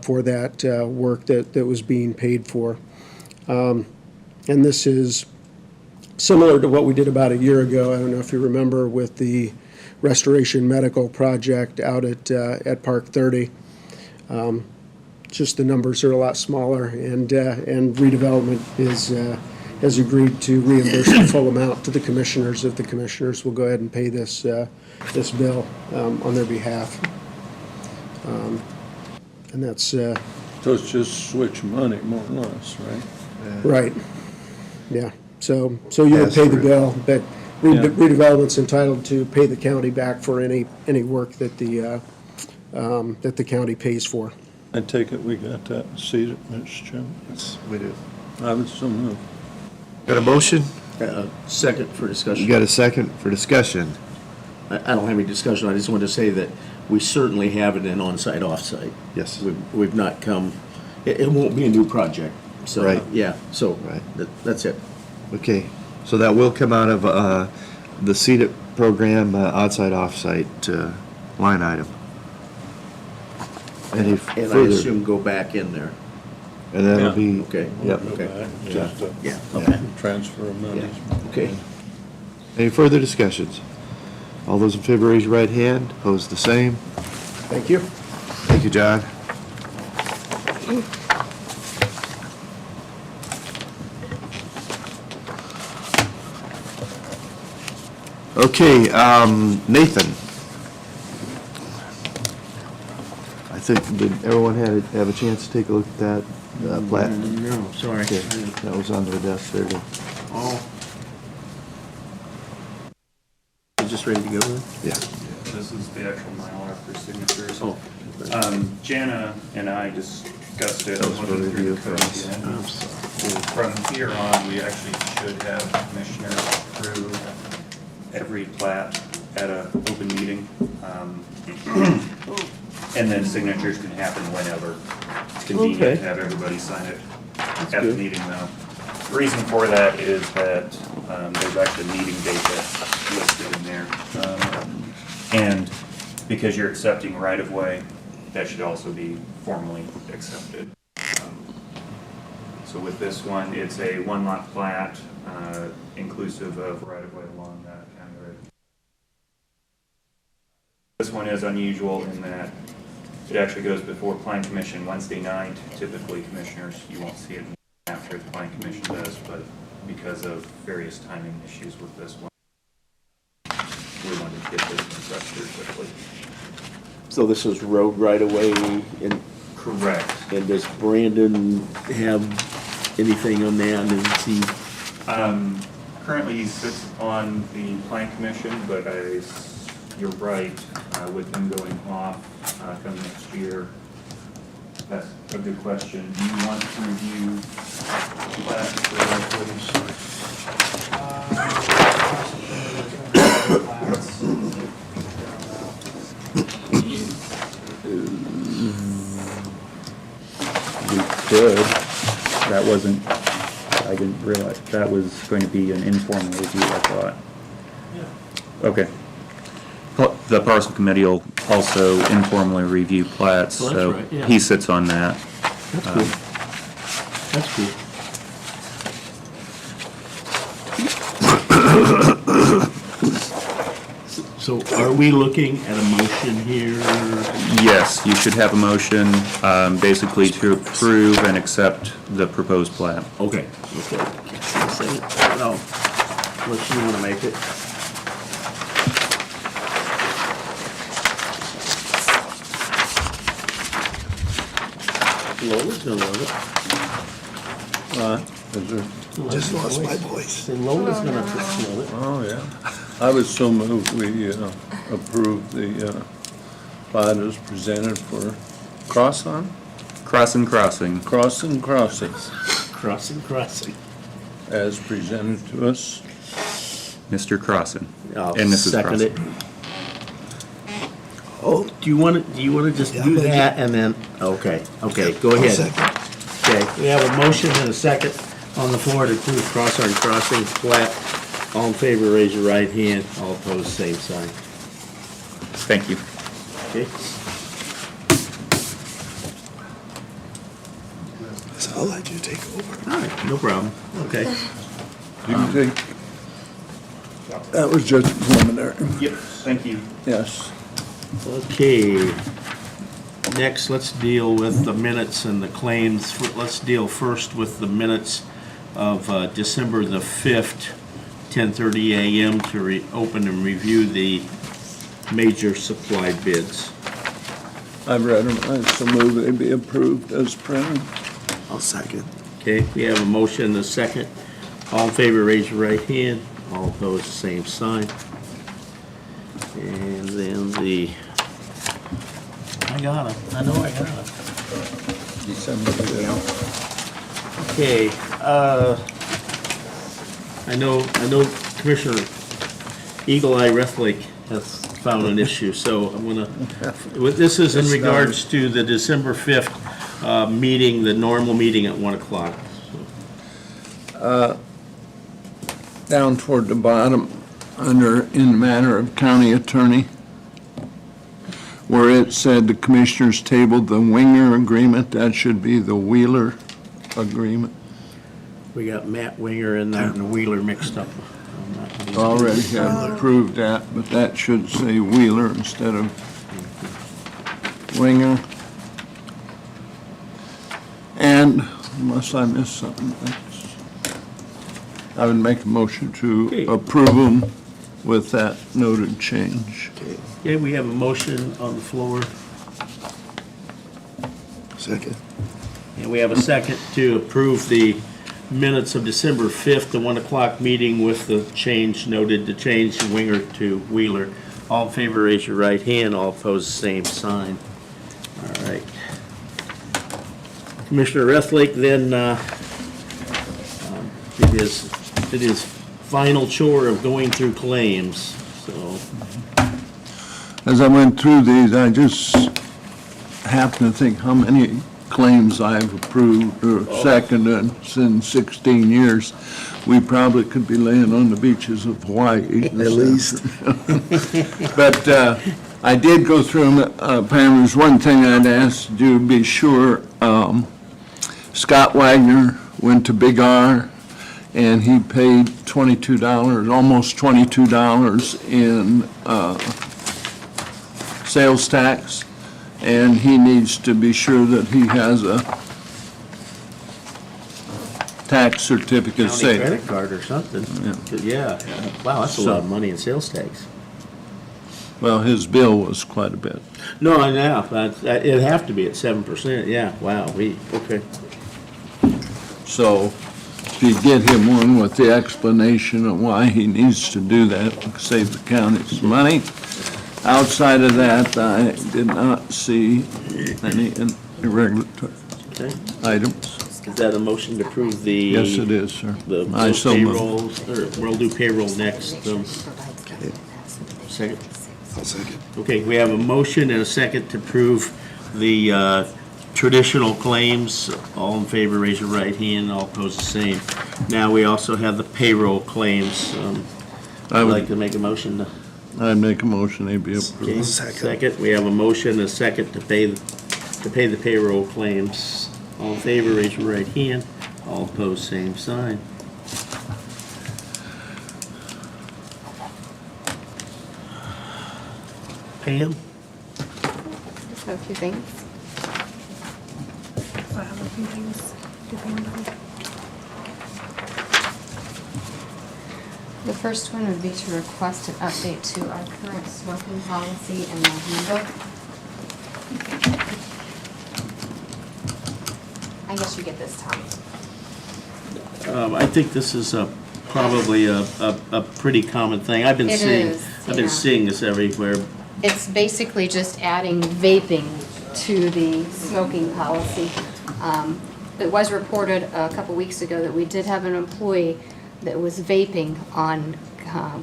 for that work that was being paid for. And this is similar to what we did about a year ago. I don't know if you remember with the Restoration Medical Project out at Park 30. Just the numbers are a lot smaller, and redevelopment has agreed to reimburse the full amount to the commissioners if the commissioners will go ahead and pay this bill on their behalf. And that's,
So it's just switch money, more or less, right?
right, yeah. So you would pay the bill, but redevelopment's entitled to pay the county back for any work that the county pays for.
I take it we got that seated, Mr. Chairman?
Yes, we do.
I would so move.
Got a motion?
Second for discussion.
You got a second for discussion?
I don't have any discussion, I just wanted to say that we certainly have it in on-site, off-site.
Yes.
We've not come, it won't be a new project, so,
Right.
yeah, so,
Right.
that's it.
Okay, so that will come out of the CEDAP program, outside, off-site line item. Any
And I
further?
assume go back in there.
And that'll
Yeah.
be,
Okay.
yep.
Go
Okay.
back, just a
Yeah, okay.
transfer of money.
Okay.
Any further discussions? All those in favor, raise your right hand. Opposed, the same.
Thank you.
Thank you, John. Okay, Nathan. I think, did everyone have a chance to take a look at that plat?
No, sorry.
Okay, that was on their desk there.
Oh. You just ready to go then?
Yeah.
This is the actual Mylar for signatures.
Oh.
Jana and I discussed it.
That was for
looking through
review
the
for
code
us.
again. From here on, we actually should have commissioners approve every plat at an open meeting. And then signatures can happen whenever. It's convenient
Okay.
to have everybody sign it at the meeting now. The reason for that is that there's actually a meeting date that's listed in there. And because you're accepting right-of-way, that should also be formally accepted. So with this one, it's a one-lot plat, inclusive of right-of-way along that county road. This one is unusual in that it actually goes before Plan Commission Wednesday night. Typically, commissioners, you won't see it after the Plan Commission does, but because of various timing issues with this one, we wanted to get this one set through quickly.
So this is road right away, and,
Correct.
and does Brandon have anything on that, is he?
Currently, he sits on the Plan Commission, but you're right, with him going off come next year. That's a good question. Do you want to review plats
We could. That wasn't, I didn't realize, that was going to be an informal review, I thought. Okay. The parcel committee will also informally review plats,
Oh, that's
so
right, yeah.
he sits on that.
That's cool. That's cool. So are we looking at a motion here?
Yes, you should have a motion, basically to approve and accept the proposed plat.
Okay, okay. No, unless you wanna make it. Lola's gonna love
Is there?
it.
Just lost my voice.
And Lola's gonna love it.
Oh, yeah. I would so move we approve the plat as presented for Cross-on?
Crossing.
Crossing.
Crossing, crossing.
As presented to us.
Mr. Crossan.
I'll
And Mrs.
second it.
Crossan.
Oh, do you wanna just do that and then, okay, go ahead. Okay, we have a motion and a second on the floor to approve Crossarm Crossing plat. All in favor, raise your right hand. All opposed, same sign.
Thank you.
Okay?
So I'll let you take over.
All right, no problem. Okay.
You can take That was just preliminary.
Yep, thank you.
Yes.
Okay. Next, let's deal with the minutes and the claims. Let's deal first with the minutes of December the 5th, 10:30 a.m. to open and review the major supply bids.
I've read them. I so move they be approved as printed.
I'll second.
Okay, we have a motion and a second. All in favor, raise your right hand. All opposed, same sign. And then I got it. I know I got it.
December 5th.
Okay, I know Commissioner Eagle Eye Rethlake has found an issue, so I'm gonna, this is in regards to the December 5th meeting, the normal meeting at 1 o'clock.
Down toward the bottom, under in matter of county attorney, where it said the commissioners tabled the Winger agreement, that should be the Wheeler agreement.
We got Matt Winger in there and the Wheeler mixed up.
Already have approved that, but that should say Wheeler instead of Winger. And unless I missed something, I would make a motion to approve them with that noted change.
Okay, we have a motion on the floor,
Second.
and we have a second to approve the minutes of December 5th, the 1 o'clock meeting with the change noted, to change Winger to Wheeler. All in favor, raise your right hand. All opposed, same sign. All right. Commissioner Rethlake, then it is final chore of going through claims, so.
As I went through these, I just happened to think how many claims I've approved or seconded in 16 years. We probably could be laying on the beaches of Hawaii.
At least.
But I did go through them. Pam, there's one thing I'd ask you to be sure. Scott Wagner went to Big R, and he paid $22, almost $22 in sales tax, and he needs to be sure that he has a tax certificate
County
saved.
credit card or something. Yeah, wow, that's a lot of money in sales tax.
Well, his bill was quite a bit.
No, I know, it'd have to be at 7%, yeah, wow, okay.
So if you get him one with the explanation of why he needs to do that, save the county some money. Outside of that, I did not see any irregular
Okay.
items.
Is that a motion to approve the?
Yes, it is, sir.
The
I so moved.
payrolls, or we'll do payroll next. Second?
I'll second.
Okay, we have a motion and a second to approve the traditional claims. All in favor, raise your right hand. All opposed, the same. Now, we also have the payroll claims. I'd like to make a motion to.
I'd make a motion they be
Okay,
approved.
second, we have a motion and a second to pay the payroll claims. All in favor, raise your right hand. All opposed, same sign. Pam?
Just a few things. I have a few things to handle. The first one would be to request an update to our current smoking policy and the handbook. I guess you get this, Tom.
I think this is probably a pretty common thing. I've been
It
seeing,
is,
I've been
yeah.
seeing this everywhere.
It's basically just adding vaping to the smoking policy. It was reported a couple weeks ago that we did have an employee that was vaping on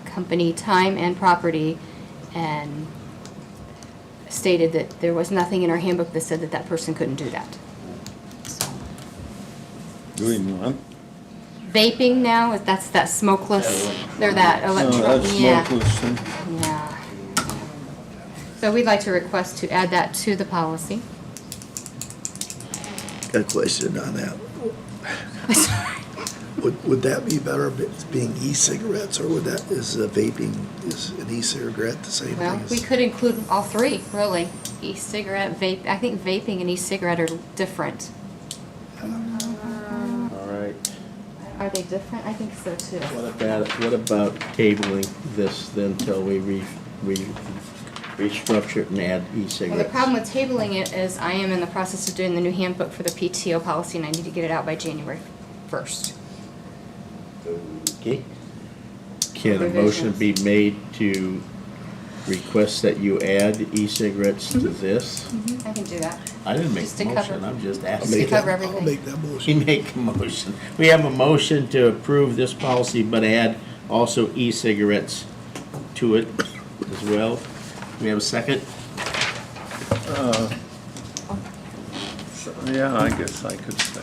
company time and property, and stated that there was nothing in our handbook that said that that person couldn't do that.
Doing what?
Vaping now, that's that smokeless, they're that electronic,
That's
yeah.
smokeless thing.
Yeah. So we'd like to request to add that to the policy.
Got a question on that.
Would that be better being e-cigarettes, or would that, is vaping, is an e-cigarette the same
Well,
thing
we
as?
could include all three, really. E-cigarette, vape, I think vaping and e-cigarette are different.
All right.
Are they different? I think so too.
What about tabling this then till we restructure it and add e-cigarettes?
Well, the problem with tabling it is I am in the process of doing the new handbook for the PTO policy, and I need to get it out by January 1st.
Okay. Can a motion be made to request that you add e-cigarettes to this?
I can do that.
I didn't make
Just
the
to cover-
motion, I'm just
Just to
asking.
cover
I'll
everything.
make that
We
motion.
make a motion. We have a motion to approve this policy, but add also e-cigarettes to it as well. We have a second?
Yeah, I guess I could say.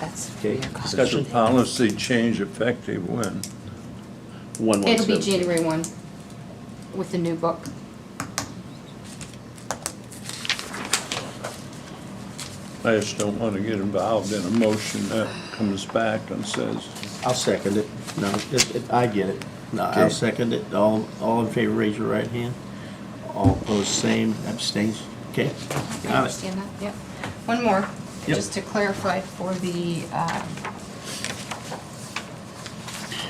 That's
Okay,
Does the
discussion?
policy change effective when?
1/1/17.
It'll be January 1 with the new book.
I just don't want to get involved in a motion that comes back and says,
I'll second it. No, I get it. No, I'll
Okay.
second it. All in favor, raise your right hand. All opposed, same, abstains. Okay,
I
got it.
understand that, yep. One more,
Yep.
just to clarify for the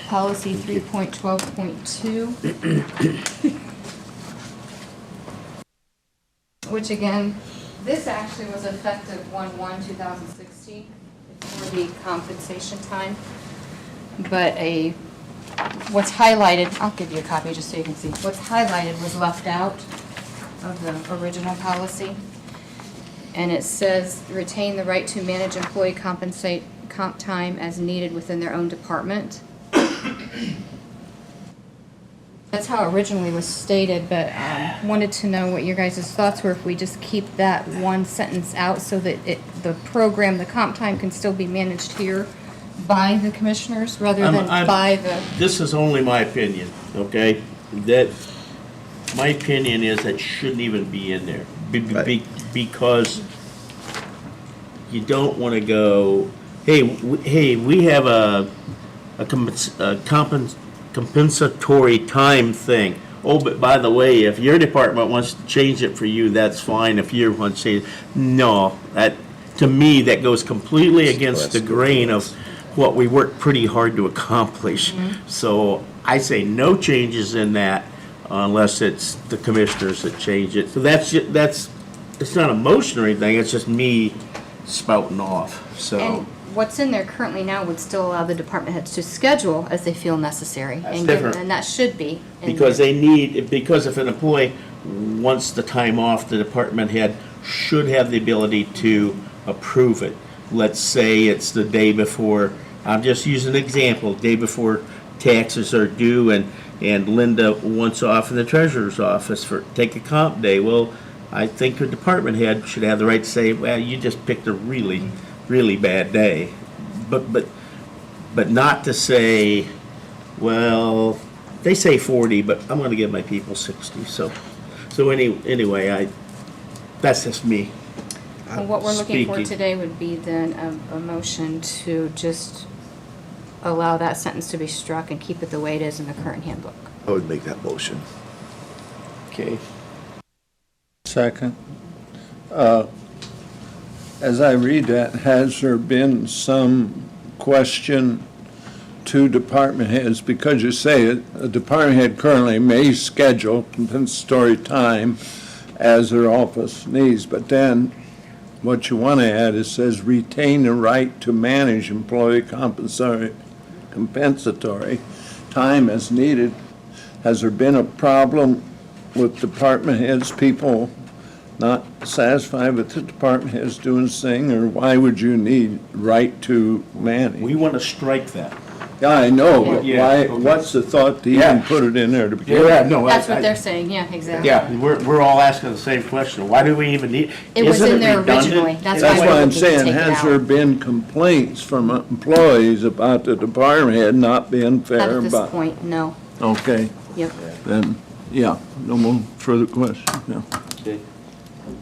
policy 3.12.2. Which again, this actually was effective 1/1/2016 for the compensation time. But what's highlighted, I'll give you a copy just so you can see. What's highlighted was left out of the original policy. And it says, retain the right to manage employee comp time as needed within their own department. That's how it originally was stated, but wanted to know what your guys' thoughts were if we just keep that one sentence out so that the program, the comp time can still be managed here by the commissioners rather than by the.
This is only my opinion, okay? That, my opinion is that shouldn't even be in there. Because you don't want to go, hey, we have a compensatory time thing. Oh, but by the way, if your department wants to change it for you, that's fine. If you want to change it, no. That, to me, that goes completely against the grain of what we work pretty hard to accomplish. So I say no changes in that unless it's the commissioners that change it. So it's not a motion or anything, it's just me spouting off, so.
And what's in there currently now would still allow the department heads to schedule as they feel necessary.
That's
And
different.
and that should be. in
Because
there.
because if an employee wants the time off, the department head should have the ability to approve it. Let's say it's the day before, I'm just using an example, day before taxes are due and Linda wants off in the treasurer's office take a comp day. Well, I think her department head should have the right to say, well, you just picked a really, really bad day. But not to say, well, they say 40, but I'm gonna give my people 60, so anyway, that's just me.
And what we're looking for
speaking.
today would be then a motion to just allow that sentence to be struck and keep it the way it is in the current handbook.
I would make that motion.
Okay.
second. As I read that, has there been some question to department heads? Because you say a department head currently may schedule compensatory time as their office needs, but then what you want to add, it says retain the right to manage employee compensatory time as needed. Has there been a problem with department heads, people not satisfied with the department heads doing this thing, or why would you need right to manage?
We want to strike that.
Yeah, I know, but
Yeah,
why,
okay.
what's the thought to even
Yeah.
put it in there to begin with?
no.
That's what they're saying, yeah, exactly.
Yeah, we're all asking the same question. Why do we even need?
It was
isn't
in there
redundant?
originally. That's
That's
why
why
we're
I'm
looking to
saying,
take it
has
out.
there been complaints from employees about the department head not being
Not
fair
at this
about?
point, no.
Okay,
Yep.
then, yeah, no more further questions, yeah.
Okay.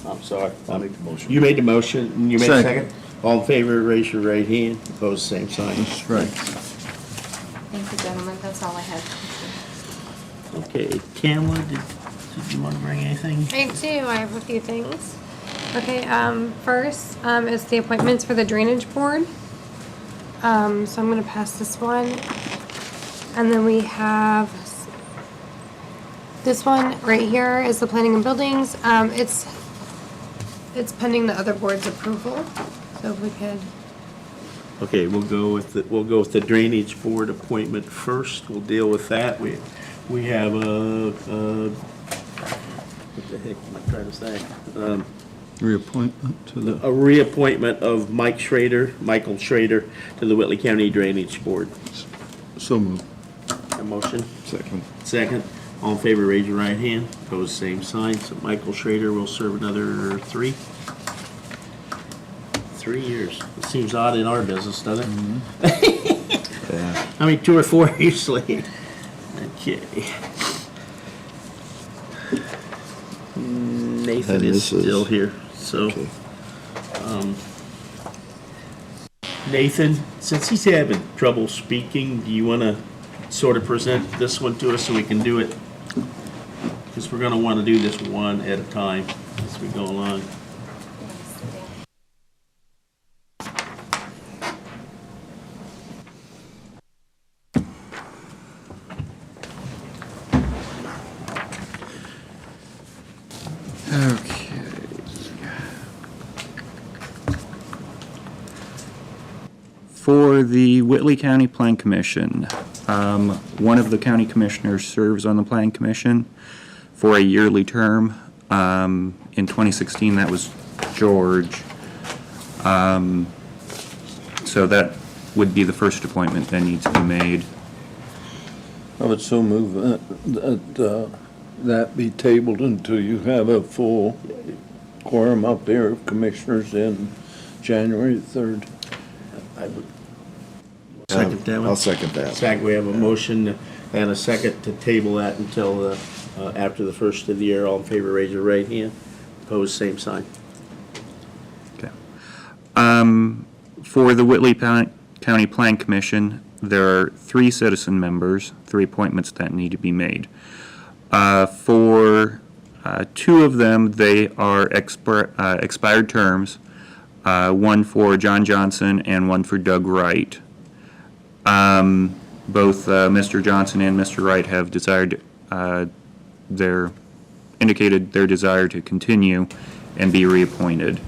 I'm sorry.
I'll make the motion.
You made the motion, and you made a
Second.
second? All in favor, raise your right hand. Opposed, same sign.
That's right.
That's all I had.
Okay, Tamla, did you want to bring anything?
I do. I have a few things. Okay, first is the appointments for the Drainage Board. So I'm going to pass this one. And then we have this one right here is the Planning and Buildings. It's pending the other board's approval. So if we could.
Okay, we'll go with the Drainage Board appointment first. We'll deal with that. We have what the heck am I trying to say?
Reappointment to the,
A reappointment of Michael Schrader, to the Whitley County Drainage Board.
so moved.
A motion?
Second.
Second. All in favor, raise your right hand. Opposed, same sign. So Michael Schrader will serve another 3 years. It seems odd in our business, doesn't it?
Yeah.
I mean, 2 or 4 usually. Okay. Nathan
And
is
this is-
still here, so.
Okay.
Nathan, since he's having trouble speaking, do you want to sort of present this one to us so we can do it? Because we're going to want to do this one at a time as we go along.
For the Whitley County Plan Commission, one of the county commissioners serves on the Plan Commission for a yearly term. In 2016, that was George. So that would be the first appointment that needs to be made.
I would so move that be tabled until you have a full quorum up there of commissioners in January 3rd.
I would second that one.
I'll second that.
Second, we have a motion and a second to table that until after the first of the year. All in favor, raise your right hand. Opposed, same sign.
Okay. For the Whitley County Plan Commission, there are 3 citizen members, 3 appointments that need to be made. For 2 of them, they are expired terms, one for John Johnson and one for Doug Wright. Both Mr. Johnson and Mr. Wright have indicated their desire to continue and be reappointed.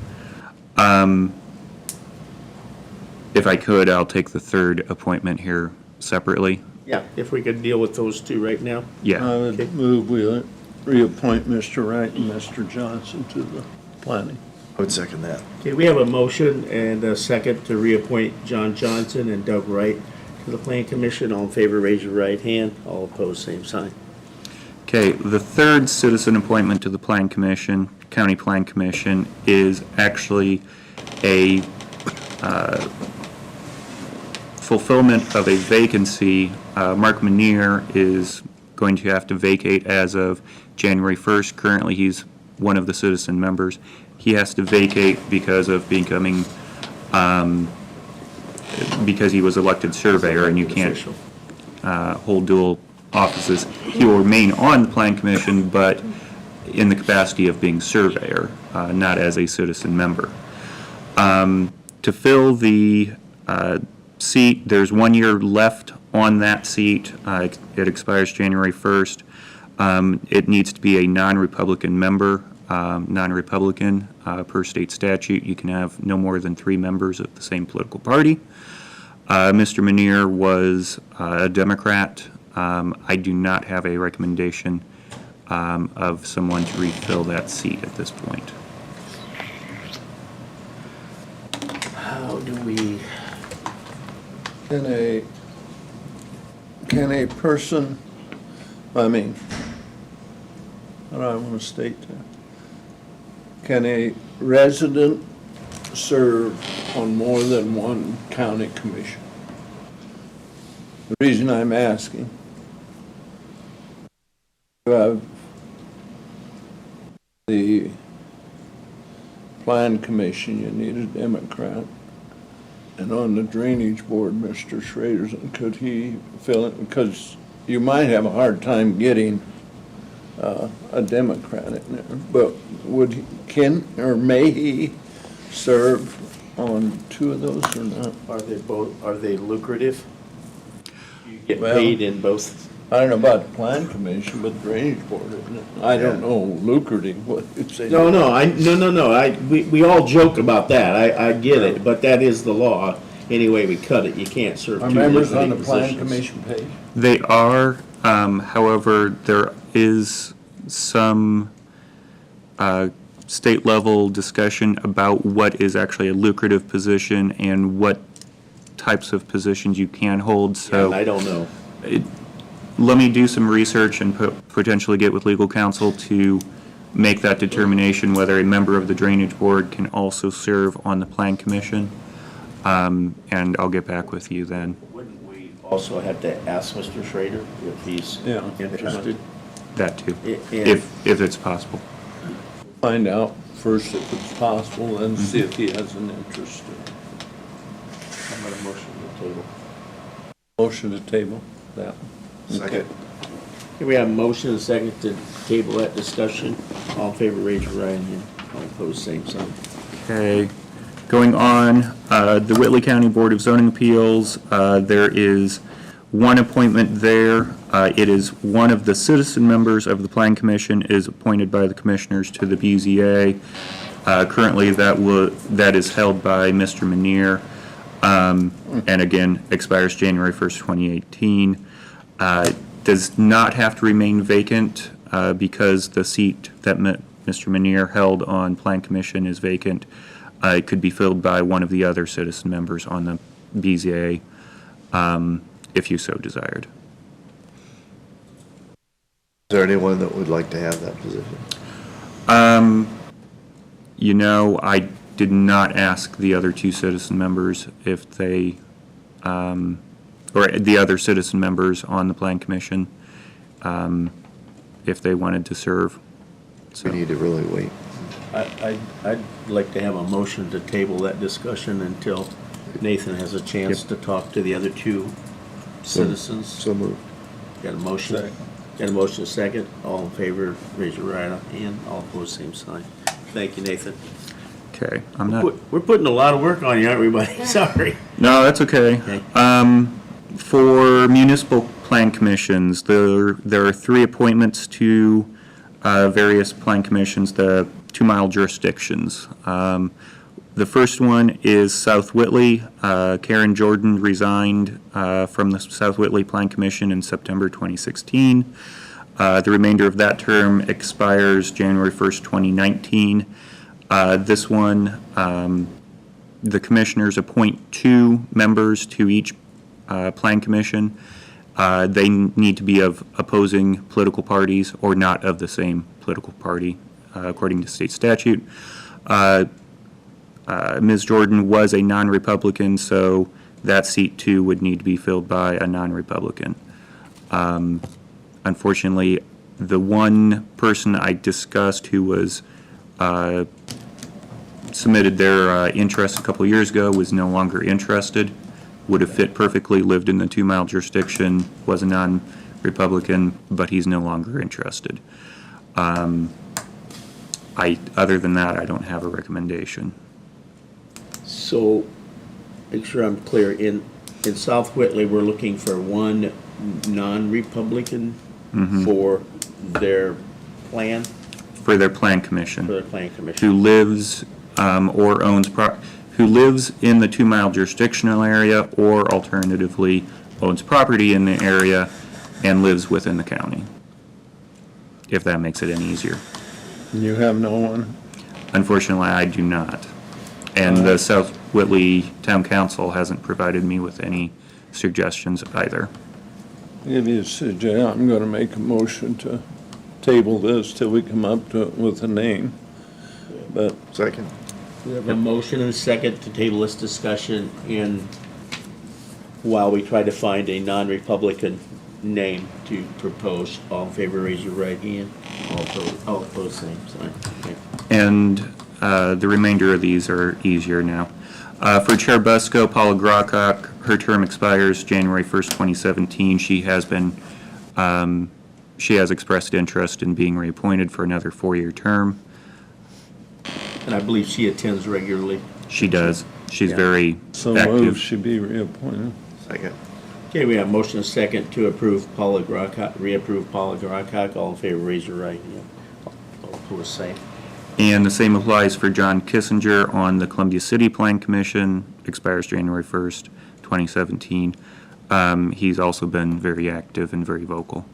If I could, I'll take the 3rd appointment here separately.
Yeah, if we could deal with those 2 right now.
Yeah.
I would move we reappoint Mr. Wright and Mr. Johnson to the planning.
I would second that.
Okay, we have a motion and a second to reappoint John Johnson and Doug Wright to the Plan Commission. All in favor, raise your right hand. All opposed, same sign.
Okay, the 3rd citizen appointment to the Plan Commission, County Plan Commission, is actually a fulfillment of a vacancy. Mark Manier is going to have to vacate as of January 1st. Currently, he's one of the citizen members. He has to vacate because of becoming, because he was elected surveyor, and you can't hold dual offices. He will remain on the Plan Commission, but in the capacity of being surveyor, not as a citizen member. To fill the seat, there's 1 year left on that seat. It expires January 1st. It needs to be a non-Republican member. Non-Republican, per state statute, you can have no more than 3 members of the same political party. Mr. Manier was a Democrat. I do not have a recommendation of someone to refill that seat at this point.
How do we?
Can a person, how do I want to state that? Can a resident serve on more than one county commission? The reason I'm asking, you have the Plan Commission, you need a Democrat. And on the drainage board, Mr. Schrader's, could he fill it? Because you might have a hard time getting a Democrat in there. But can or may he serve on two of those or not?
Are they lucrative? You get
Well-
paid in both.
I don't know about the plan commission, but the drainage board, isn't it? I don't know lucrative, what it's.
No, we all joke about that, I get it, but that is the law. Any way we cut it, you can't serve
Are
two
members on
different
the plan
positions.
commission page?
They are, however, there is some state-level discussion about what is actually a lucrative position and what types of positions you can hold,
Yeah,
so.
and I don't know.
Let me do some research and potentially get with legal counsel to make that determination whether a member of the drainage board can also serve on the plan commission. And I'll get back with you then.
Wouldn't we also have to ask Mr. Schrader if he's
Yeah.
interested?
That too,
And-
if it's possible.
Find out first if it's possible, and see if he has an interest.
I'm gonna motion to the table.
Motion to table that.
Second.
Here we have a motion and a second to table that discussion. All in favor, raise your right hand. All opposed, same sign.
Okay, going on, the Whitley County Board of Zoning Appeals, there is one appointment there. It is one of the citizen members of the Plan Commission is appointed by the commissioners to the BZA. Currently, that is held by Mr. Manier, and again, expires January 1st, 2018. Does not have to remain vacant because the seat that Mr. Manier held on Plan Commission is vacant. It could be filled by one of the other citizen members on the BZA, if you so desired.
Is there anyone that would like to have that position?
You know, I did not ask the other two citizen members if they, or the other citizen members on the Plan Commission, if they wanted to serve.
We need to really wait.
I'd like to have a motion to table that discussion until Nathan has a chance to talk to the other two citizens.
So moved.
Got a motion?
Second.
Got a motion, second. All in favor, raise your right hand. All opposed, same sign. Thank you, Nathan.
Okay, I'm not.
We're putting a lot of work on you, aren't we, buddy? Sorry.
No, that's okay.
Okay.
For municipal plan commissions, there are three appointments to various plan commissions, the 2-mile jurisdictions. The first one is South Whitley. Karen Jordan resigned from the South Whitley Plan Commission in September 2016. The remainder of that term expires January 1st, 2019. This one, the commissioners appoint 2 members to each plan commission. They need to be of opposing political parties or not of the same political party, according to state statute. Ms. Jordan was a non-Republican, so that seat too would need to be filled by a non-Republican. Unfortunately, the one person I discussed who was submitted their interest a couple years ago was no longer interested, would have fit perfectly, lived in the 2-mile jurisdiction, was a non-Republican, but he's no longer interested. Other than that, I don't have a recommendation.
So, make sure I'm clear, in South Whitley, we're looking for one non-Republican for their plan,
For their plan commission.
for their plan commission.
Who lives or owns, who lives in the 2-mile jurisdictional area or alternatively owns property in the area and lives within the county, if that makes it any easier.
You have no one?
Unfortunately, I do not. And the South Whitley Town Council hasn't provided me with any suggestions either.
Give you a suggestion. I'm gonna make a motion to table this till we come up with a name. But
Second.
We have a motion and a second to table this discussion while we try to find a non-Republican name to propose. All in favor, raise your right hand. All opposed, same sign. Okay.
And the remainder of these are easier now. For Chair Busko, Paula Grockock, her term expires January 1st, 2017. She has expressed interest in being reappointed for another 4-year term.
And I believe she attends regularly.
She does. She's very
So
active.
moved, should be reappointed.
Second.
Okay, we have motion and second to approve Paula Grockock, reapprove Paula Grockock. All in favor, raise your right hand. All opposed, same.
And the same applies for John Kissinger on the Columbia City Plan Commission, expires January 1st, 2017. He's also been very active and very vocal.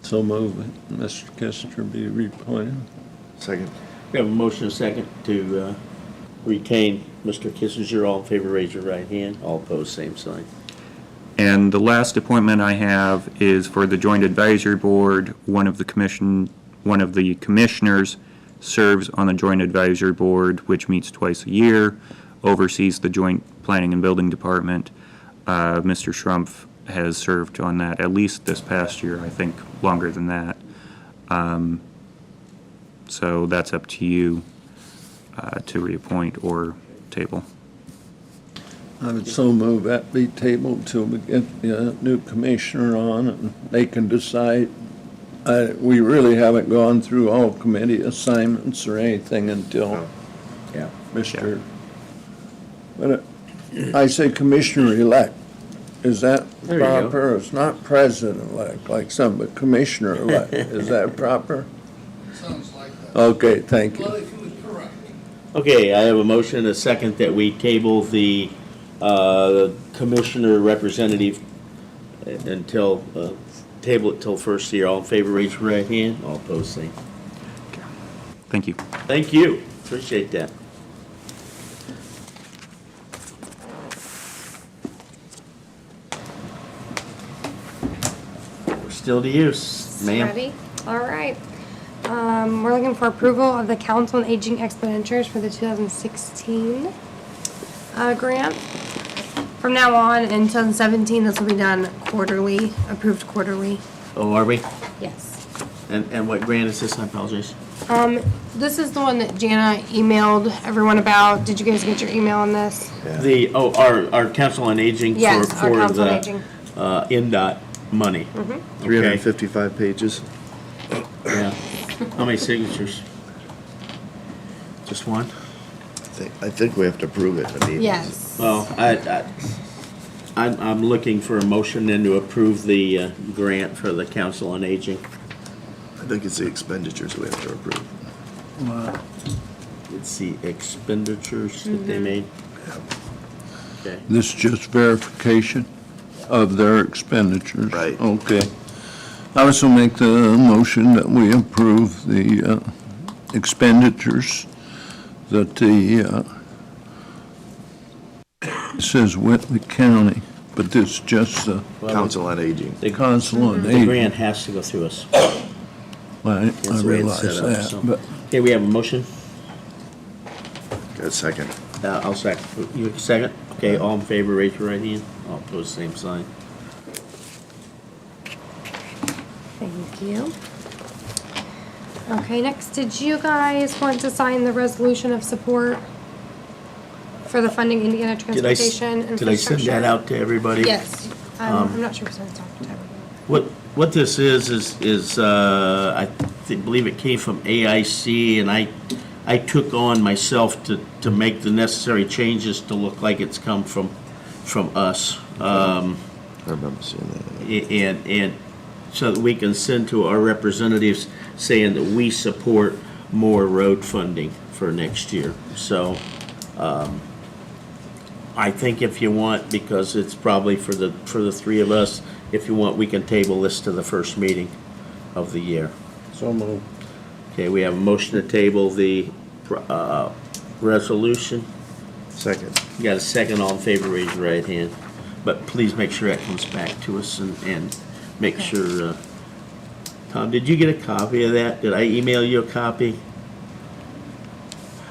So moved, Mr. Kissinger be reappointed.
Second.
We have a motion and second to retain Mr. Kissinger. All in favor, raise your right hand. All opposed, same sign.
And the last appointment I have is for the Joint Advisory Board. One of the commissioners serves on the Joint Advisory Board, which meets twice a year, oversees the Joint Planning and Building Department. Mr. Schrumpf has served on that at least this past year, I think longer than that. So that's up to you to reappoint or table.
I would so move that be tabled till we get the new commissioner on and they can decide. We really haven't gone through all committee assignments or anything until
Yeah.
Mr. But I say commissioner-elect. Is that
There you go.
proper? It's not president-elect like some, but commissioner-elect. Is that proper?
Sounds like that.
Okay, thank you.
Well, if you would correct me.
Okay, I have a motion and a second that we table the commissioner representative until, table it till first year. All in favor, raise your right hand. All opposed, same.
Thank you.
Thank you. Appreciate that. We're still to use, ma'am.
Ready? All right. We're looking for approval of the Council on Aging expenditures for the 2016 grant. From now on, in 2017, this will be done quarterly, approved quarterly.
Oh, are we?
Yes.
And what grant is this? I apologize.
This is the one that Jana emailed everyone about. Did you guys get your email on this?
The, our Council on Aging for,
Yes, our
for
Council on
the,
Aging.
NDOT money. Okay.
355 pages.
Yeah. How many signatures? Just one?
I think we have to approve it. I mean,
Yes.
Well, I'm looking for a motion then to approve the grant for the Council on Aging.
I think it's the expenditures we have to approve.
It's the expenditures that they made. Okay.
This is just verification of their expenditures.
Right.
Okay. I also make the motion that we approve the expenditures that it says Whitley County, but this is just the
Council on Aging.
Council on
The
Aging.
grant has to go through us.
Right,
That's
I
the way it's
realize
set up,
that,
so.
but
Okay, we have a motion.
Got a second.
I'll second. You second? Okay, all in favor, raise your right hand. All opposed, same sign.
Thank you. Okay, next, did you guys want to sign the resolution of support for the funding Indiana
Did I
Transportation Infrastructure?
Did I send that out to everybody?
Yes. I'm not sure if it's on top of everyone.
What this is I believe it came from AIC, and I took on myself to make the necessary changes to look like it's come from us.
I remember seeing that.
And so that we can send to our representatives saying that we support more road funding for next year. So, I think if you want, because it's probably for the three of us, if you want, we can table this to the first meeting of the year.
so moved.
Okay, we have a motion to table the, resolution.
Second.
You got a second, all in favor, raise your right hand. But please make sure that comes back to us and make sure, Tom, did you get a copy of that? Did I email you a copy?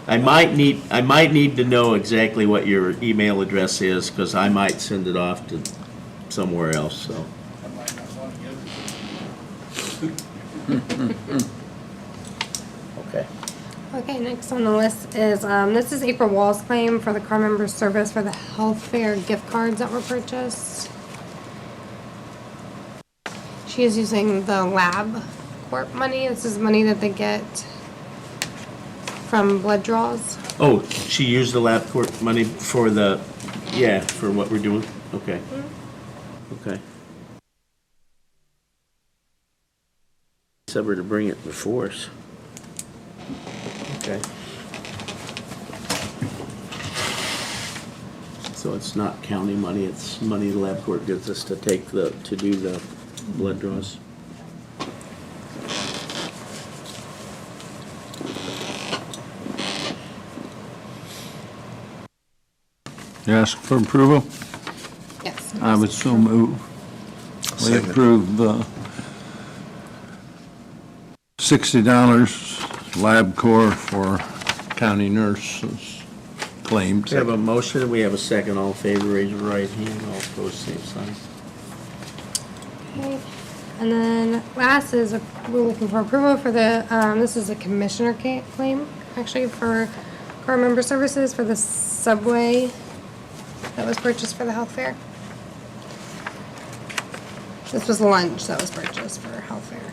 I might need to know exactly what your email address is, because I might send it off to somewhere else, so. Okay.
Okay, next on the list is, this is April Wall's claim for the car member service for the health fair gift cards that were purchased. She is using the Lab Corp money. This is money that they get from blood draws.
Oh, she used the LabCorp money for the, yeah, for what we're doing? Okay. Okay. Said we're to bring it before us. Okay. So it's not county money, it's money LabCorp gives us to do the blood draws.
You ask for approval?
Yes.
I would so move. We
Second.
approve $60 LabCorp for county nurses claims.
We have a motion, we have a second, all in favor, raise your right hand, all opposed, same sign.
Okay. And then last is, we're looking for approval for the, this is a commissioner claim, actually, for car member services for the subway that was purchased for the health fair. This was lunch that was purchased for health fair.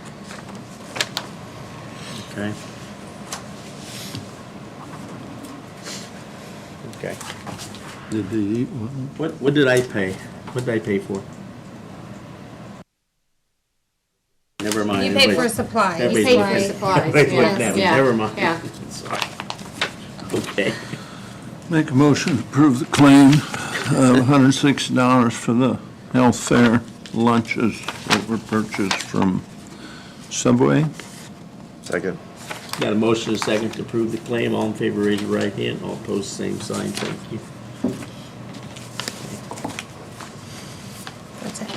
Okay. Okay.
Did they eat one?
What did I pay? What did I pay for? Never mind.
You paid for supplies.
You
Everybody's
paid
looking-
for supplies,
everybody's looking
yes,
at me.
yeah,
Never mind.
yeah.
Sorry. Okay.
Make a motion to approve the claim of $160 for the health fair lunches that were purchased from Subway.
Second.
Got a motion and a second to approve the claim. All in favor, raise your right hand. All opposed, same sign. Thank you.
That's it.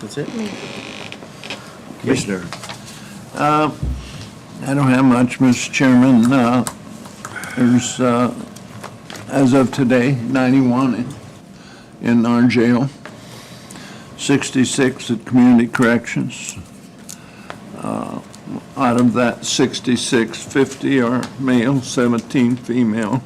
That's it?
Commissioner,
I don't have much, Mr. Chairman. There's, as of today, 91 in our jail, 66 at community corrections. Out of that 66, 50 are male, 17 female.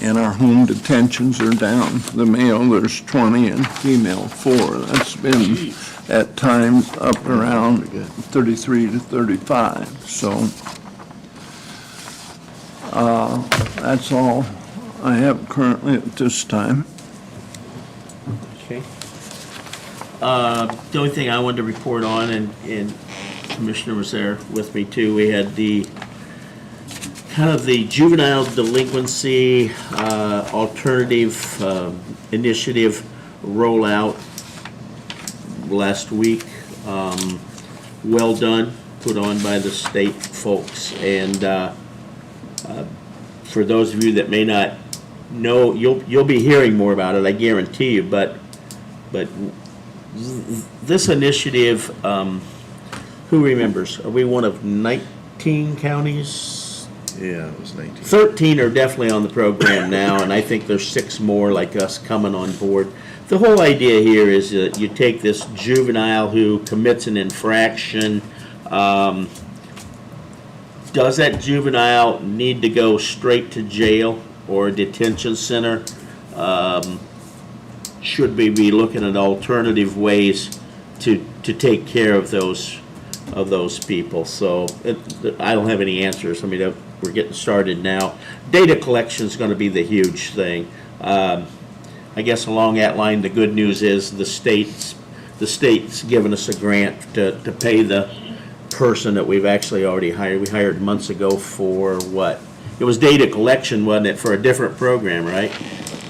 And our home detentions are down. The male, there's 20, and female, 4. That's been at times up around 33 to 35, so that's all I have currently at this time.
Okay. The only thing I wanted to report on, and Commissioner was there with me too, we had the kind of the juvenile delinquency alternative initiative rollout last week. Well done, put on by the state folks, and for those of you that may not know, you'll be hearing more about it, I guarantee you, but this initiative, who remembers? Are we one of 19 counties?
yeah, it was 19.
13 are definitely on the program now, and I think there's 6 more like us coming on board. The whole idea here is that you take this juvenile who commits an infraction. Does that juvenile need to go straight to jail or a detention center? Should we be looking at alternative ways to take care of those people? So I don't have any answers. I mean, we're getting started now. Data collection is going to be the huge thing. I guess along that line, the good news is the state's given us a grant to pay the person that we've actually already hired. We hired months ago for what? It was data collection, wasn't it, for a different program, right?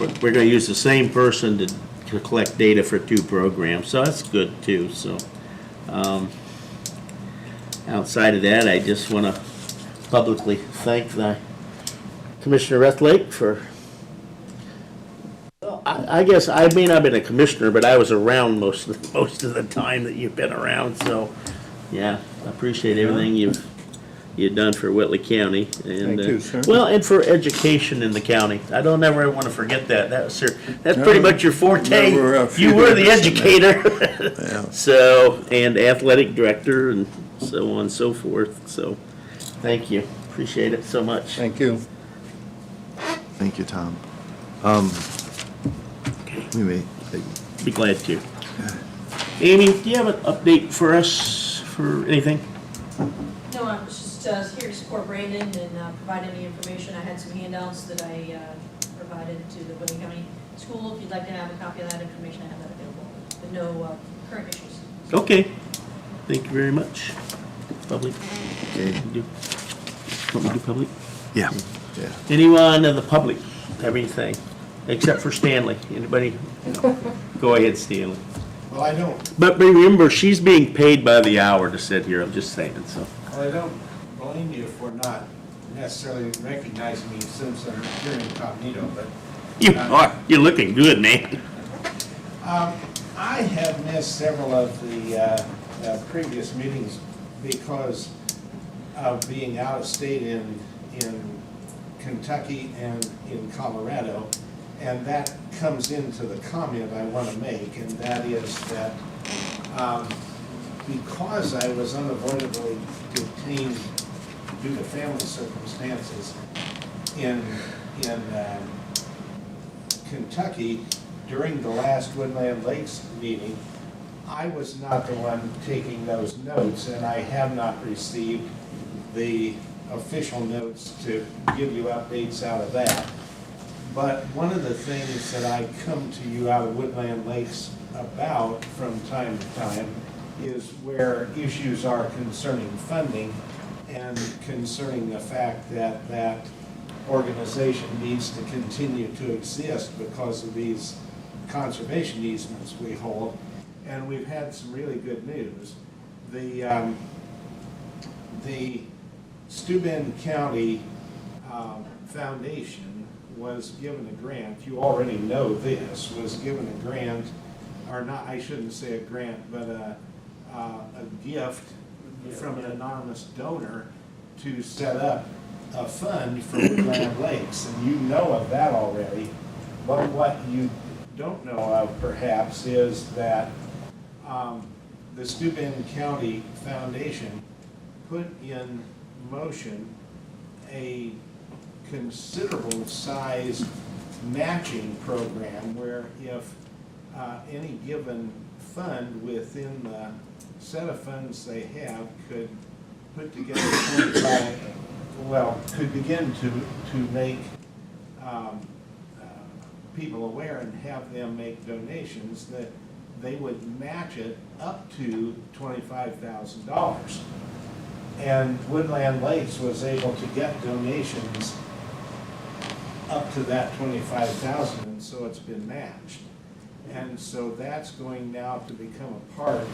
We're going to use the same person to collect data for 2 programs, so that's good too. So outside of that, I just want to publicly thank the Commissioner Rethlake for, I guess I may not have been a commissioner, but I was around most of the time that you've been around. So, yeah, I appreciate everything you've done for Whitley County, and
Thank you, sir.
well, and for education in the county. I don't ever want to forget that. That's pretty much your forte.
Never a few
You were the
years.
educator,
Yeah.
so, and athletic director, and so on and so forth. So, Thank you. Appreciate it so much.
Thank you.
Thank you, Tom. We may,
Be glad to. Amy, do you have an update for us for anything?
No, I was just here to support Brandon and provide any information. I had some handouts that I provided to the Woodland County School. If you'd like to have a copy of that information, I have that available, but no current issues.
Okay. Thank you very much. Public.
okay,
Do- Want me to do public?
yeah, yeah.
Anyone in the public have anything, except for Stanley? Anybody? Go ahead, Stanley.
Well, I don't,
But remember, she's being paid by the hour to sit here, I'm just saying, so.
well, I don't blame you for not necessarily recognizing me since I'm here incognito, but
You're looking good, man.
I have missed several of the previous meetings because of being out of state in Kentucky and in Colorado. And that comes into the comment I want to make, and that is that because I was unavoidably detained due to family circumstances in Kentucky during the last Woodland Lakes meeting, I was not the one taking those notes, and I have not received the official notes to give you updates out of that. But one of the things that I come to you out of Woodland Lakes about from time to time is where issues are concerning funding and concerning the fact that that organization needs to continue to exist because of these conservation easements we hold. And we've had some really good news. The Steuben County Foundation was given a grant, you already know this, was given a grant, or not, I shouldn't say a grant, but a gift from an anonymous donor to set up a fund for Woodland Lakes, and you know of that already. But what you don't know of perhaps is that the Steuben County Foundation put in motion a considerable size matching program where if any given fund within the set of funds they have could put together 25, could begin to make people aware and have them make donations, that they would match it up to $25,000. And Woodland Lakes was able to get donations up to that 25,000, and so it's been matched. And so that's going now to become a part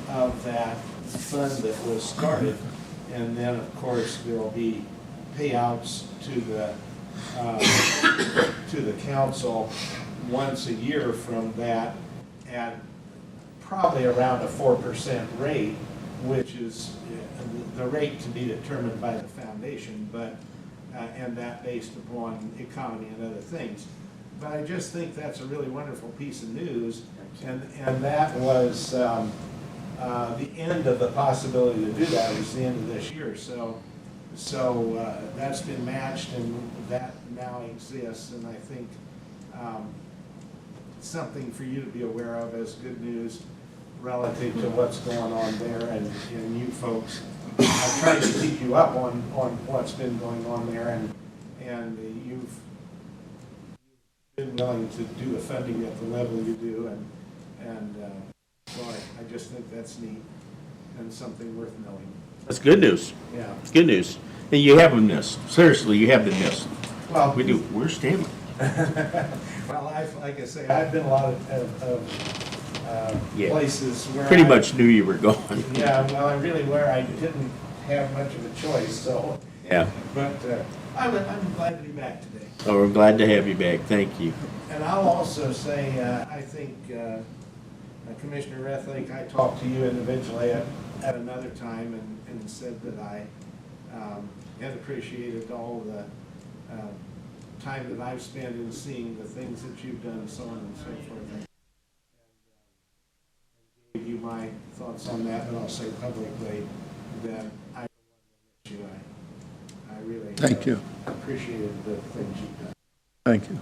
of that fund that was started. And then, of course, there'll be payouts to the council once a year from that at probably around a 4% rate, which is the rate to be determined by the foundation, but and that based upon economy and other things. But I just think that's a really wonderful piece of news, and that was the end of the possibility to do that was the end of this year. So that's been matched, and that now exists, and I think something for you to be aware of as good news relative to what's going on there, and you folks. I've tried to keep you up on what's been going on there, and you've been willing to do the funding at the level you do, and so I just think that's neat and something worth knowing.
That's good news.
Yeah.
It's good news. And you have been missed. Seriously, you have been missed.
Well,
We do. Where's Stanley?
Well, like I say, I've been a lot of
Yeah.
places where
Pretty much knew you were going.
Yeah, well, I really where I didn't have much of a choice, so.
Yeah.
But I'm glad to be back today.
Oh, we're glad to have you back. Thank you.
And I'll also say, I think Commissioner Rethlake, I talked to you individually at another time and said that I had appreciated all the time that I've spent in seeing the things that you've done, so on and so forth. And give you my thoughts on that, but I'll say publicly that I don't want to miss you.
Thank you.
Appreciated the things you've done.
Thank you.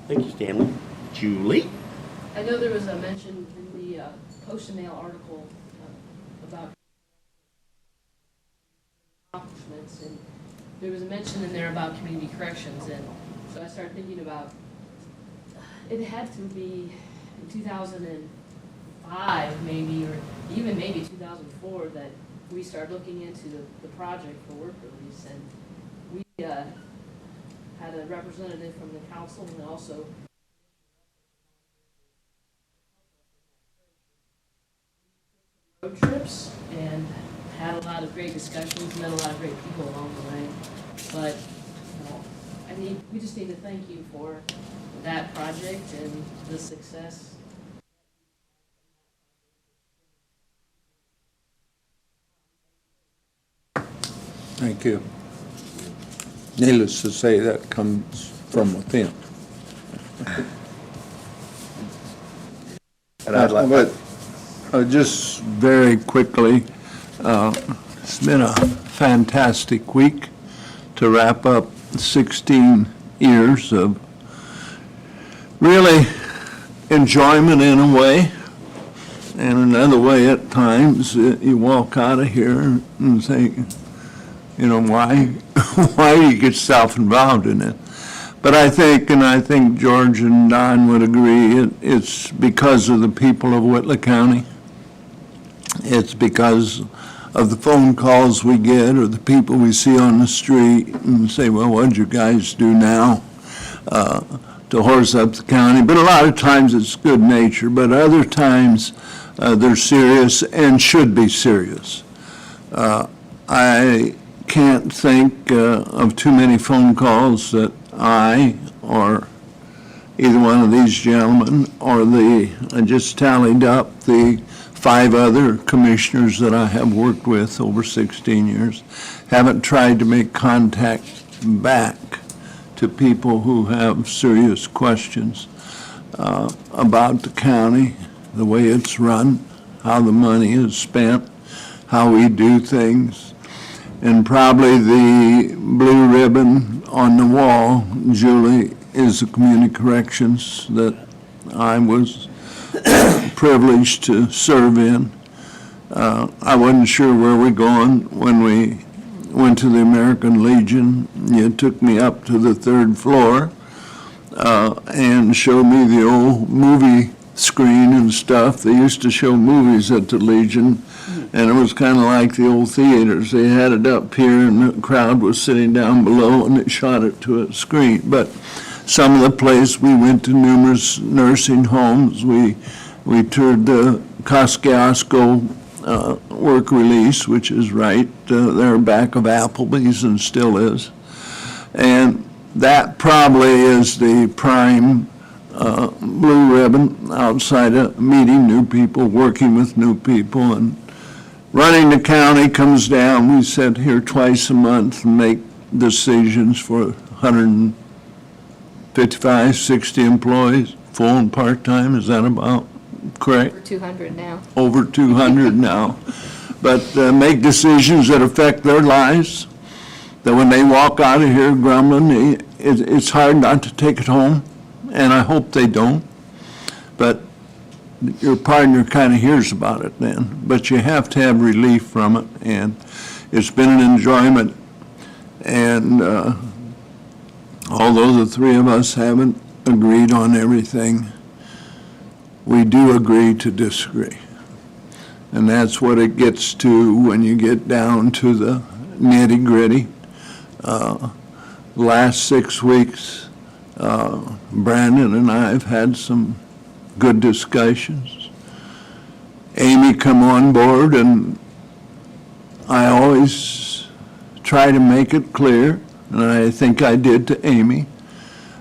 Thank you, Stanley. Julie?
I know there was a mention in the Post-and-Mail article about accomplishments, and there was a mention in there about community corrections, and so I started thinking about, it had to be in 2005 maybe, or even maybe 2004, that we started looking into the project for work release, and we had a representative from the council and also road trips and had a lot of great discussions, met a lot of great people along the way. But, we just need to thank you for that project and the success.
Thank you. Needless to say, that comes from within.
And I'd like-
But just very quickly, it's been a fantastic week to wrap up 16 years of really enjoyment in a way, and another way at times, you walk out of here and say, why do you get yourself-involved in it? But I think George and Don would agree, it's because of the people of Whitley County. It's because of the phone calls we get or the people we see on the street and say, well, what'd you guys do now to horse up the county? But a lot of times it's good nature, but other times they're serious and should be serious. I can't think of too many phone calls that I or either one of these gentlemen or I just tallied up the 5 other commissioners that I have worked with over 16 years, haven't tried to make contact back to people who have serious questions about the county, the way it's run, how the money is spent, how we do things. And probably the blue ribbon on the wall, Julie, is the community corrections that I was privileged to serve in. I wasn't sure where we're going when we went to the American Legion. You took me up to the 3rd floor and showed me the old movie screen and stuff. They used to show movies at the Legion, and it was kind of like the old theaters. They had it up here, and the crowd was sitting down below, and they shot it to a screen. But some of the places, we went to numerous nursing homes. We toured the Kosciuszko work release, which is right there back of Applebee's and still is. And that probably is the prime blue ribbon outside of meeting new people, working with new people, and running the county comes down. We sit here twice a month and make decisions for 155, 60 employees, full and part-time. Is that about correct?
Over 200 now.
Over 200 now. But make decisions that affect their lives, that when they walk out of here grumbling, it's hard not to take it home, and I hope they don't. But your partner kind of hears about it then. But you have to have relief from it, and it's been an enjoyment. And although the 3 of us haven't agreed on everything, we do agree to disagree. And that's what it gets to when you get down to the nitty-gritty. Last 6 weeks, Brandon and I have had some good discussions. Amy come on board, and I always try to make it clear, and I think I did to Amy.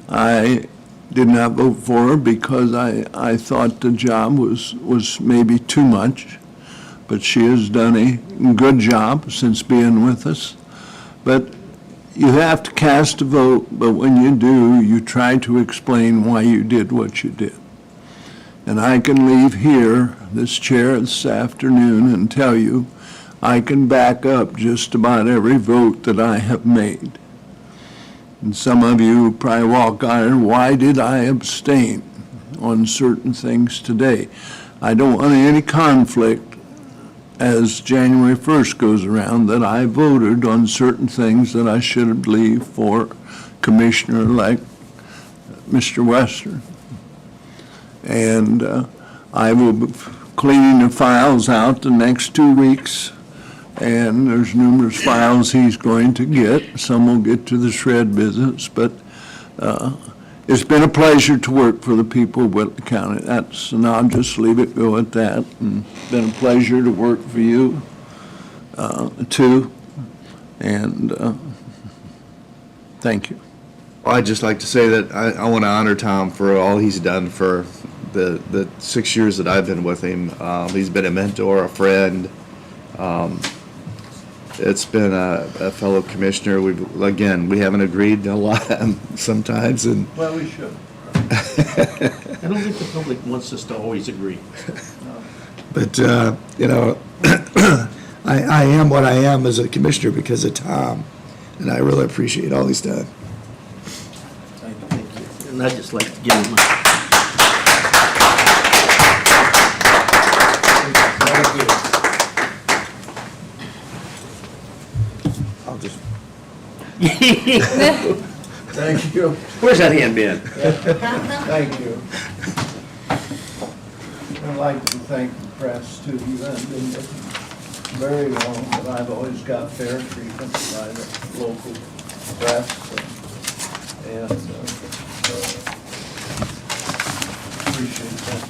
I did not vote for her because I thought the job was maybe too much, but she has done a good job since being with us. But you have to cast a vote, but when you do, you try to explain why you did what you did. And I can leave here, this chair this afternoon, and tell you, I can back up just about every vote that I have made. And some of you probably walk on, why did I abstain on certain things today? I don't want any conflict as January 1st goes around that I voted on certain things that I should leave for Commissioner-elect Mr. Western. And I will be cleaning the files out the next 2 weeks. And there's numerous files he's going to get. Some will get to the shred business, but it's been a pleasure to work for the people of Whitley County. And I'll just leave it go at that. And it's been a pleasure to work for you, too. And thank you.
Well, I'd just like to say that I want to honor Tom for all he's done for the 6 years that I've been with him. He's been a mentor, a friend. It's been a fellow commissioner. We haven't agreed a lot sometimes, and
Well, we should.
I don't think the public wants us to always agree.
But, I am what I am as a commissioner because of Tom, and I really appreciate all he's done.
Thank you. And I'd just like to give him my.
I'll just.
Thank you.
Where's that hand been?
Thank you. I'd like to thank the press too. You haven't been looking very long, but I've always got fair treatment by the local press. And appreciate that.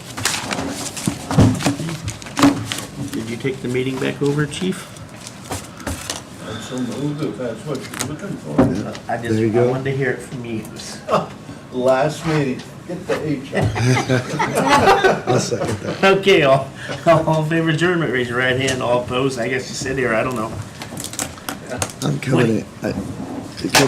Did you take the meeting back over, Chief?
I'm so moved if that's what you're looking for.
I
There you go.
wanted to hear it from you.
Last meeting, get the HR.
I'll second that.
Okay, all in favor of adjournment, raise your right hand. All opposed, I guess you sit here, I don't know.
I'm coming in. It comes